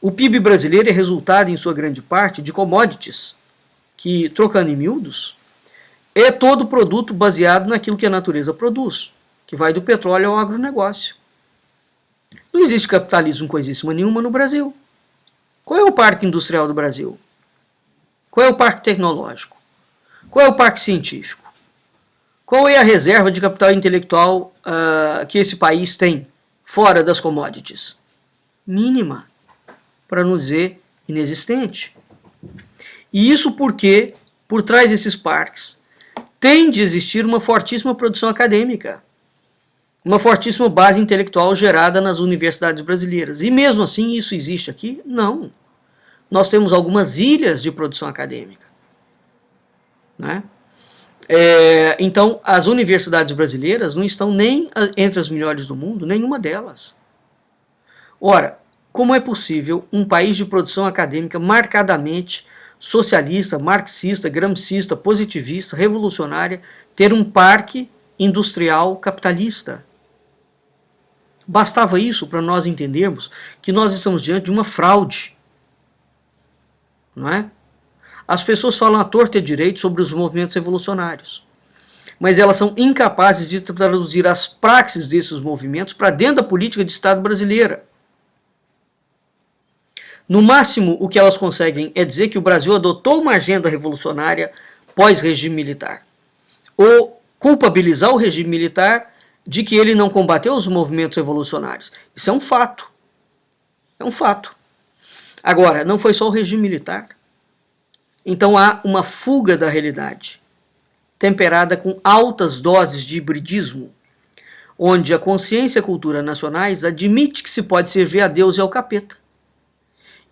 S1: O PIB brasileiro é resultado, em sua grande parte, de commodities, que, trocando em miúdos, é todo produto baseado naquilo que a natureza produz, que vai do petróleo ao agronegócio. Não existe capitalismo coisíssima nenhuma no Brasil. Qual é o parque industrial do Brasil? Qual é o parque tecnológico? Qual é o parque científico? Qual é a reserva de capital intelectual que esse país tem, fora das commodities? Mínima, para não dizer inexistente. E isso porque, por trás desses parques, tem de existir uma fortíssima produção acadêmica, uma fortíssima base intelectual gerada nas universidades brasileiras. E mesmo assim isso existe aqui? Não. Nós temos algumas ilhas de produção acadêmica. Né? Então, as universidades brasileiras não estão nem entre as melhores do mundo, nenhuma delas. Ora, como é possível um país de produção acadêmica marcadamente socialista, marxista, gramscista, positivista, revolucionária, ter um parque industrial capitalista? Bastava isso para nós entendermos que nós estamos diante de uma fraude. Não é? As pessoas falam à torta e à direita sobre os movimentos revolucionários, mas elas são incapazes de traduzir as praxes desses movimentos para dentro da política de Estado brasileira. No máximo, o que elas conseguem é dizer que o Brasil adotou uma agenda revolucionária pós-regime militar, ou culpabilizar o regime militar de que ele não combateu os movimentos revolucionários. Isso é um fato. É um fato. Agora, não foi só o regime militar. Então há uma fuga da realidade, temperada com altas doses de hibridismo, onde a consciência e a cultura nacionais admite que se pode servir a Deus e ao capeta.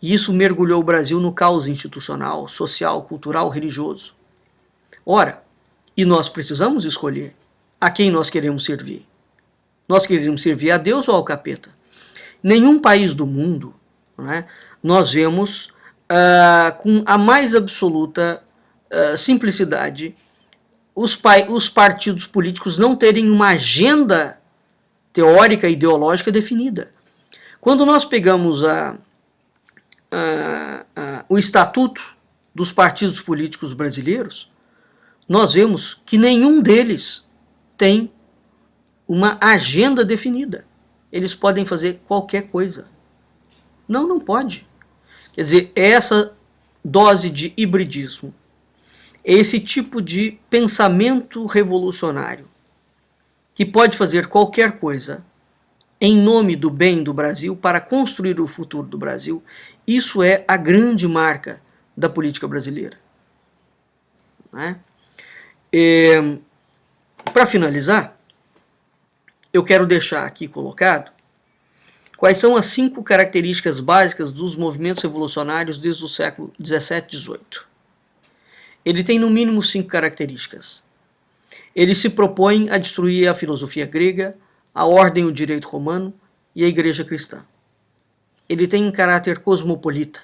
S1: E isso mergulhou o Brasil no caos institucional, social, cultural, religioso. Ora, e nós precisamos escolher a quem nós queremos servir. Nós queremos servir a Deus ou ao capeta? Nenhum país do mundo, né, nós vemos com a mais absoluta simplicidade os partidos políticos não terem uma agenda teórica e ideológica definida. Quando nós pegamos o estatuto dos partidos políticos brasileiros, nós vemos que nenhum deles tem uma agenda definida. Eles podem fazer qualquer coisa. Não, não pode. Quer dizer, essa dose de hibridismo, esse tipo de pensamento revolucionário, que pode fazer qualquer coisa em nome do bem do Brasil, para construir o futuro do Brasil, isso é a grande marca da política brasileira. Né? Para finalizar, eu quero deixar aqui colocado quais são as 5 características básicas dos movimentos revolucionários desde o século XVII e XVIII. Ele tem no mínimo 5 características. Ele se propõe a destruir a filosofia grega, a ordem e o direito romano e a igreja cristã. Ele tem um caráter cosmopolita.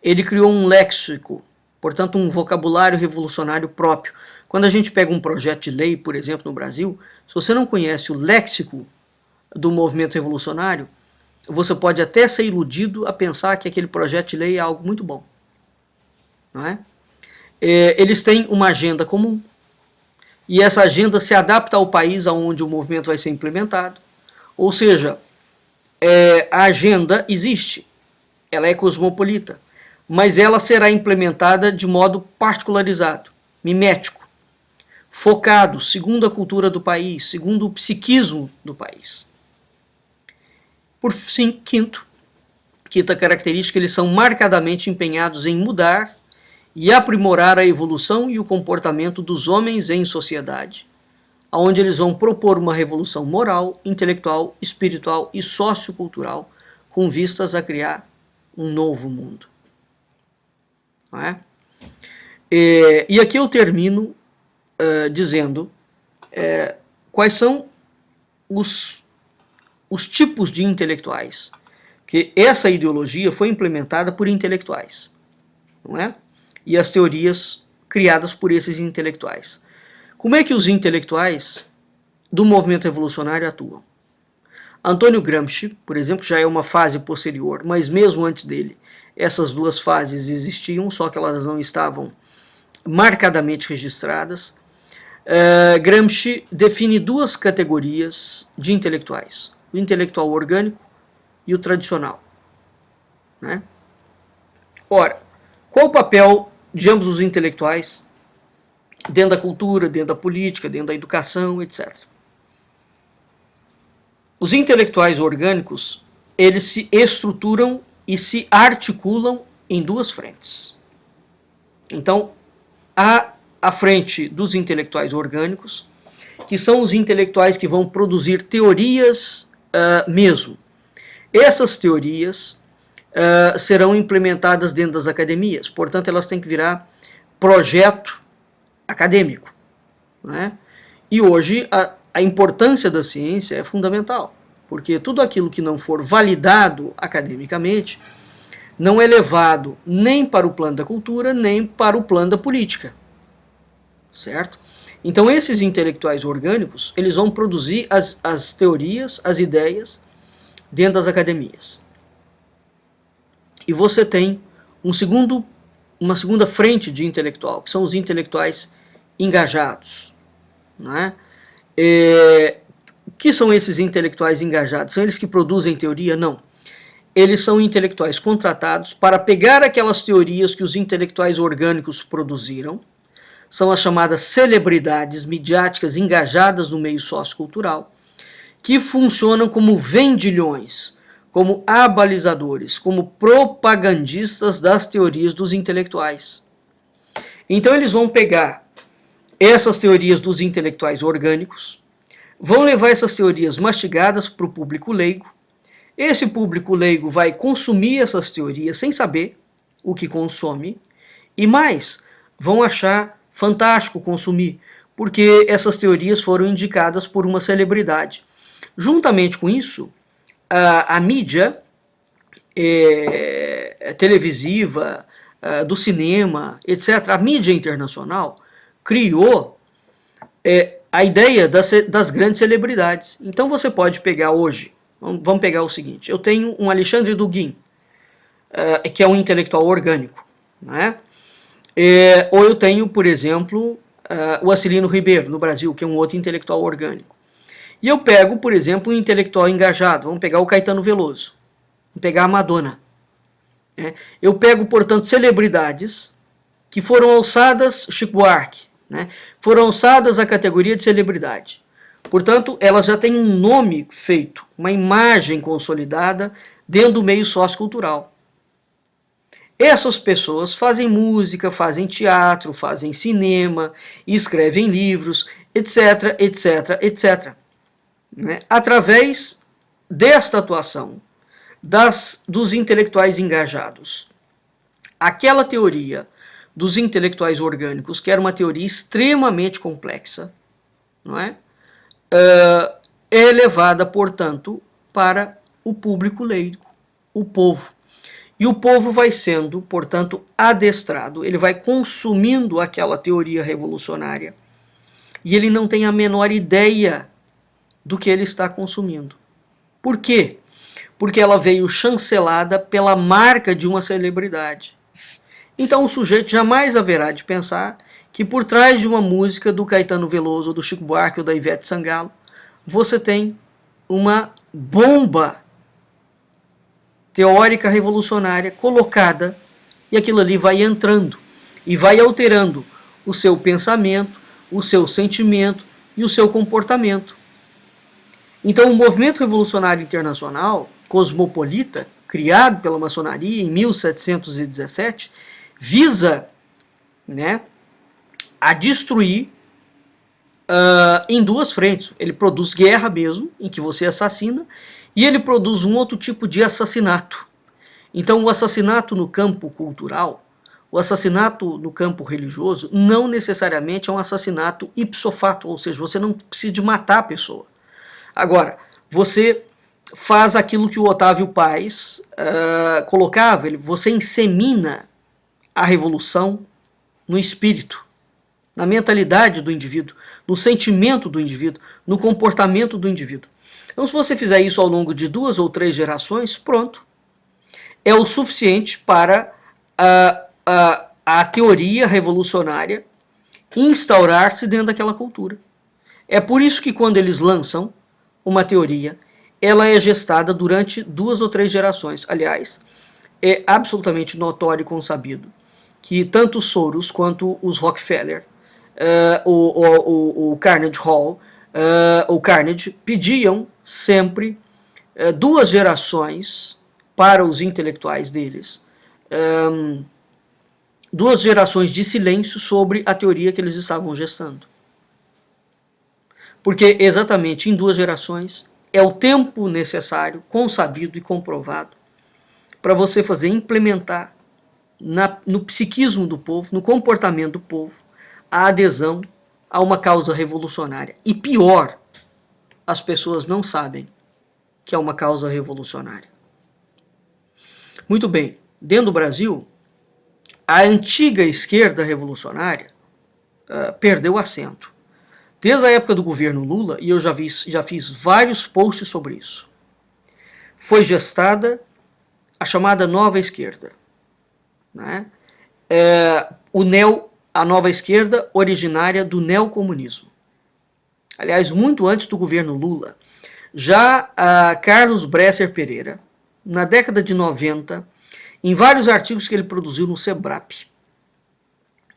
S1: Ele criou um léxico, portanto um vocabulário revolucionário próprio. Quando a gente pega um projeto de lei, por exemplo, no Brasil, se você não conhece o léxico do movimento revolucionário, você pode até ser iludido a pensar que aquele projeto de lei é algo muito bom. Não é? Eles têm uma agenda comum, e essa agenda se adapta ao país onde o movimento vai ser implementado. Ou seja, a agenda existe, ela é cosmopolita, mas ela será implementada de modo particularizado, mimético, focado, segundo a cultura do país, segundo o psiquismo do país. Por fim, quinta característica, eles são marcadamente empenhados em mudar e aprimorar a evolução e o comportamento dos homens em sociedade, onde eles vão propor uma revolução moral, intelectual, espiritual e sociocultural com vistas a criar um novo mundo. Não é? E aqui eu termino dizendo quais são os tipos de intelectuais, porque essa ideologia foi implementada por intelectuais, não é? E as teorias criadas por esses intelectuais. Como é que os intelectuais do movimento revolucionário atuam? Antônio Gramsci, por exemplo, já é uma fase posterior, mas mesmo antes dele, essas duas fases existiam, só que elas não estavam marcadamente registradas. Gramsci define duas categorias de intelectuais: o intelectual orgânico e o tradicional. Né? Ora, qual o papel de ambos os intelectuais dentro da cultura, dentro da política, dentro da educação, etc. Os intelectuais orgânicos, eles se estruturam e se articulam em duas frentes. Então, há a frente dos intelectuais orgânicos, que são os intelectuais que vão produzir teorias mesmo. Essas teorias serão implementadas dentro das academias, portanto, elas têm que virar projeto acadêmico. Né? E hoje a importância da ciência é fundamental, porque tudo aquilo que não for validado academicamente não é levado nem para o plano da cultura, nem para o plano da política. Certo? Então esses intelectuais orgânicos, eles vão produzir as teorias, as ideias dentro das academias. E você tem uma segunda frente de intelectual, que são os intelectuais engajados. Né? Que são esses intelectuais engajados? São eles que produzem teoria? Não. Eles são intelectuais contratados para pegar aquelas teorias que os intelectuais orgânicos produziram, são as chamadas celebridades midiáticas engajadas no meio sociocultural, que funcionam como vendilhões, como abalizadores, como propagandistas das teorias dos intelectuais. Então eles vão pegar essas teorias dos intelectuais orgânicos, vão levar essas teorias mastigadas para o público leigo. Esse público leigo vai consumir essas teorias sem saber o que consome, e mais, vão achar fantástico consumir, porque essas teorias foram indicadas por uma celebridade. Juntamente com isso, a mídia televisiva, do cinema, etc., a mídia internacional criou a ideia das grandes celebridades. Então você pode pegar hoje, vamos pegar o seguinte, eu tenho um Alexandre Dugin, que é um intelectual orgânico, né? Ou eu tenho, por exemplo, o Acilino Ribeiro, no Brasil, que é um outro intelectual orgânico. E eu pego, por exemplo, um intelectual engajado, vamos pegar o Caetano Veloso, vamos pegar a Madonna. Eu pego, portanto, celebridades que foram alçadas, Chico Buarque, né, foram alçadas à categoria de celebridade. Portanto, elas já têm um nome feito, uma imagem consolidada dentro do meio sociocultural. Essas pessoas fazem música, fazem teatro, fazem cinema, escrevem livros, etc, etc, etc. Né? Através desta atuação dos intelectuais engajados. Aquela teoria dos intelectuais orgânicos, que era uma teoria extremamente complexa, não é? É levada, portanto, para o público leigo, o povo. E o povo vai sendo, portanto, adestrado, ele vai consumindo aquela teoria revolucionária e ele não tem a menor ideia do que ele está consumindo. Por quê? porque ela veio chancelada pela marca de uma celebridade. Então o sujeito jamais haverá de pensar que por trás de uma música do Caetano Veloso, ou do Chico Buarque, ou da Ivete Sangalo, você tem uma bomba teórica revolucionária colocada, e aquilo ali vai entrando e vai alterando o seu pensamento, o seu sentimento e o seu comportamento. Então o movimento revolucionário internacional, cosmopolita, criado pela maçonaria em 1717, visa, né, a destruir em duas frentes. Ele produz guerra mesmo, em que você assassina, e ele produz um outro tipo de assassinato. Então o assassinato no campo cultural, o assassinato no campo religioso, não necessariamente é um assassinato ipso facto, ou seja, você não precisa de matar a pessoa. Agora, você faz aquilo que o Otávio Paz colocava, você insemina a revolução no espírito, na mentalidade do indivíduo, no sentimento do indivíduo, no comportamento do indivíduo. Então, se você fizer isso ao longo de 2 ou 3 gerações, pronto. É o suficiente para a teoria revolucionária instaurar-se dentro daquela cultura. É por isso que quando eles lançam uma teoria, ela é gestada durante 2 ou 3 gerações. Aliás, é absolutamente notório e consabido que tanto Soros quanto os Rockefeller, o Carnegie Hall, o Carnegie, pediam sempre 2 gerações para os intelectuais deles, 2 gerações de silêncio sobre a teoria que eles estavam gestando. Porque exatamente em 2 gerações é o tempo necessário, consabido e comprovado, para você fazer implementar no psiquismo do povo, no comportamento do povo, a adesão a uma causa revolucionária. E pior, as pessoas não sabem que é uma causa revolucionária. Muito bem, dentro do Brasil, a antiga esquerda revolucionária perdeu assento. Desde a época do governo Lula, e eu já fiz vários posts sobre isso, foi gestada a chamada nova esquerda. Né? A nova esquerda originária do neocomunismo. Aliás, muito antes do governo Lula, já Carlos Bresser Pereira, na década de 90, em vários artigos que ele produziu no Sebrap,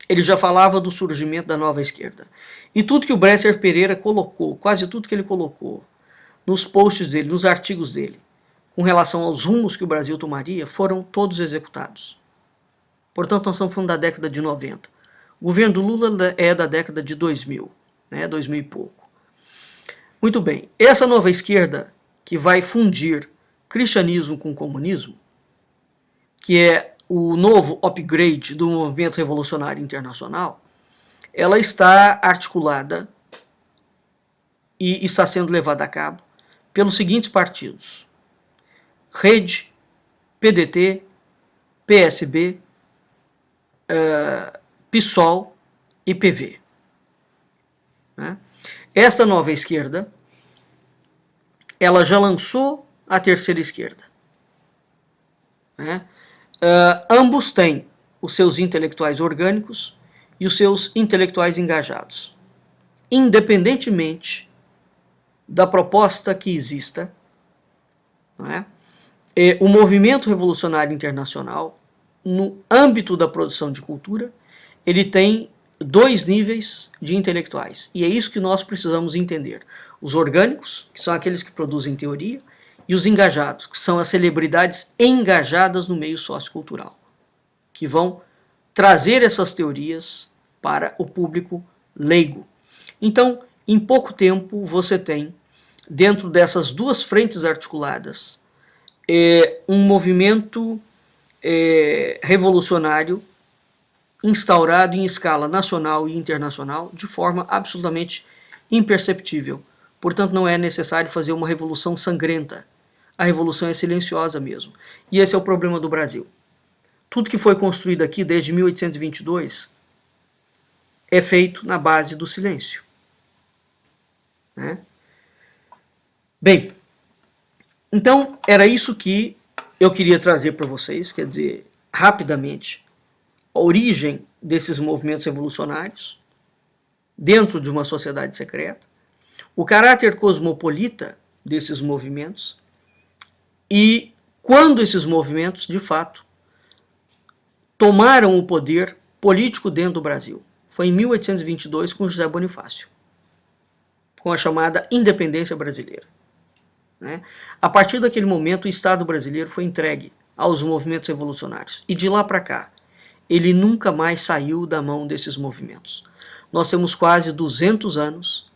S1: ele já falava do surgimento da nova esquerda. E tudo que o Bresser Pereira colocou, quase tudo que ele colocou nos posts dele, nos artigos dele, com relação aos rumos que o Brasil tomaria, foram todos executados. Portanto, nós estamos falando da década de 90. O governo do Lula é da década de 2000, né, 2000 e pouco. Muito bem, essa nova esquerda que vai fundir cristianismo com comunismo, que é o novo upgrade do movimento revolucionário internacional, ela está articulada e está sendo levada a cabo pelos seguintes partidos: Rede, PDT, PSB, PSOL e PV. Né? Esta nova esquerda, ela já lançou a terceira esquerda. Né? Ambos têm os seus intelectuais orgânicos e os seus intelectuais engajados. Independentemente da proposta que exista, né? O movimento revolucionário internacional, no âmbito da produção de cultura, ele tem 2 níveis de intelectuais. E é isso que nós precisamos entender. Os orgânicos, que são aqueles que produzem teoria, e os engajados, que são as celebridades engajadas no meio sociocultural, que vão trazer essas teorias para o público leigo. Então, em pouco tempo, você tem, dentro dessas 2 frentes articuladas, um movimento revolucionário instaurado em escala nacional e internacional de forma absolutamente imperceptível. Portanto, não é necessário fazer uma revolução sangrenta. A revolução é silenciosa mesmo. E esse é o problema do Brasil. Tudo que foi construído aqui desde 1822 é feito na base do silêncio. Né? Bem, Então, era isso que eu queria trazer para vocês, quer dizer, rapidamente, a origem desses movimentos revolucionários dentro de uma sociedade secreta, o caráter cosmopolita desses movimentos e quando esses movimentos, de fato, tomaram o poder político dentro do Brasil. Foi em 1822 com José Bonifácio, com a chamada independência brasileira. Né? A partir daquele momento, o Estado brasileiro foi entregue aos movimentos revolucionários. E de lá para cá, ele nunca mais saiu da mão desses movimentos. Nós temos quase 200 anos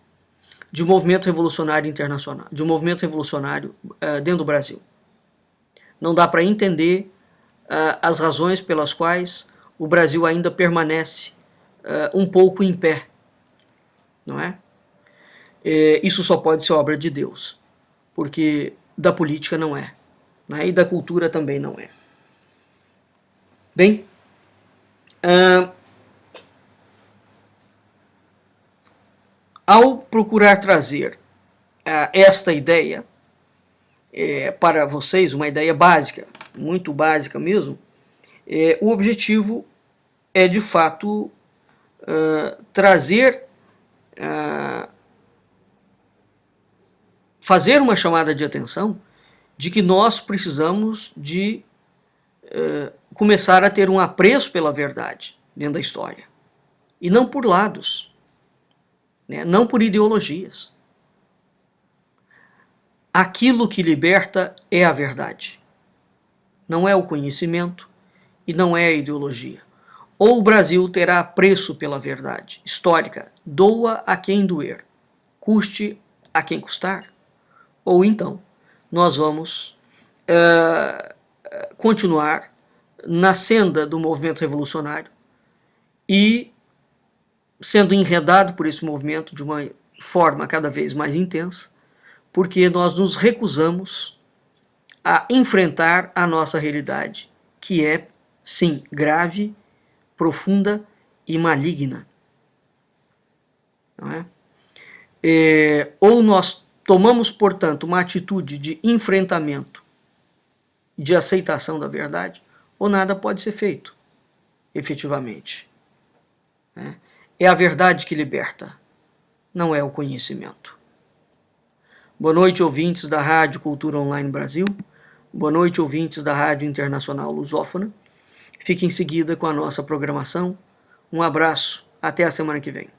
S1: de movimento revolucionário internacional, de um movimento revolucionário dentro do Brasil. Não dá para entender as razões pelas quais o Brasil ainda permanece um pouco em pé, não é? Isso só pode ser obra de Deus, porque da política não é, né? E da cultura também não é. Bem, ao procurar trazer esta ideia para vocês, uma ideia básica, muito básica mesmo, o objetivo é de fato trazer, fazer uma chamada de atenção de que nós precisamos de começar a ter um apreço pela verdade dentro da história, e não por lados, né? Não por ideologias. Aquilo que liberta é a verdade, não é o conhecimento e não é a ideologia. Ou o Brasil terá apreço pela verdade histórica, doa a quem doer, custe a quem custar, ou então nós vamos continuar na senda do movimento revolucionário e sendo enredado por esse movimento de uma forma cada vez mais intensa, porque nós nos recusamos a enfrentar a nossa realidade, que é, sim, grave, profunda e maligna. Não é? Ou nós tomamos, portanto, uma atitude de enfrentamento, de aceitação da verdade, ou nada pode ser feito, efetivamente. É a verdade que liberta, não é o conhecimento. Boa noite, ouvintes da Rádio Cultura Online Brasil. Boa noite, ouvintes da Rádio Internacional Lusófona. Fique em seguida com a nossa programação. Um abraço, até a semana que vem.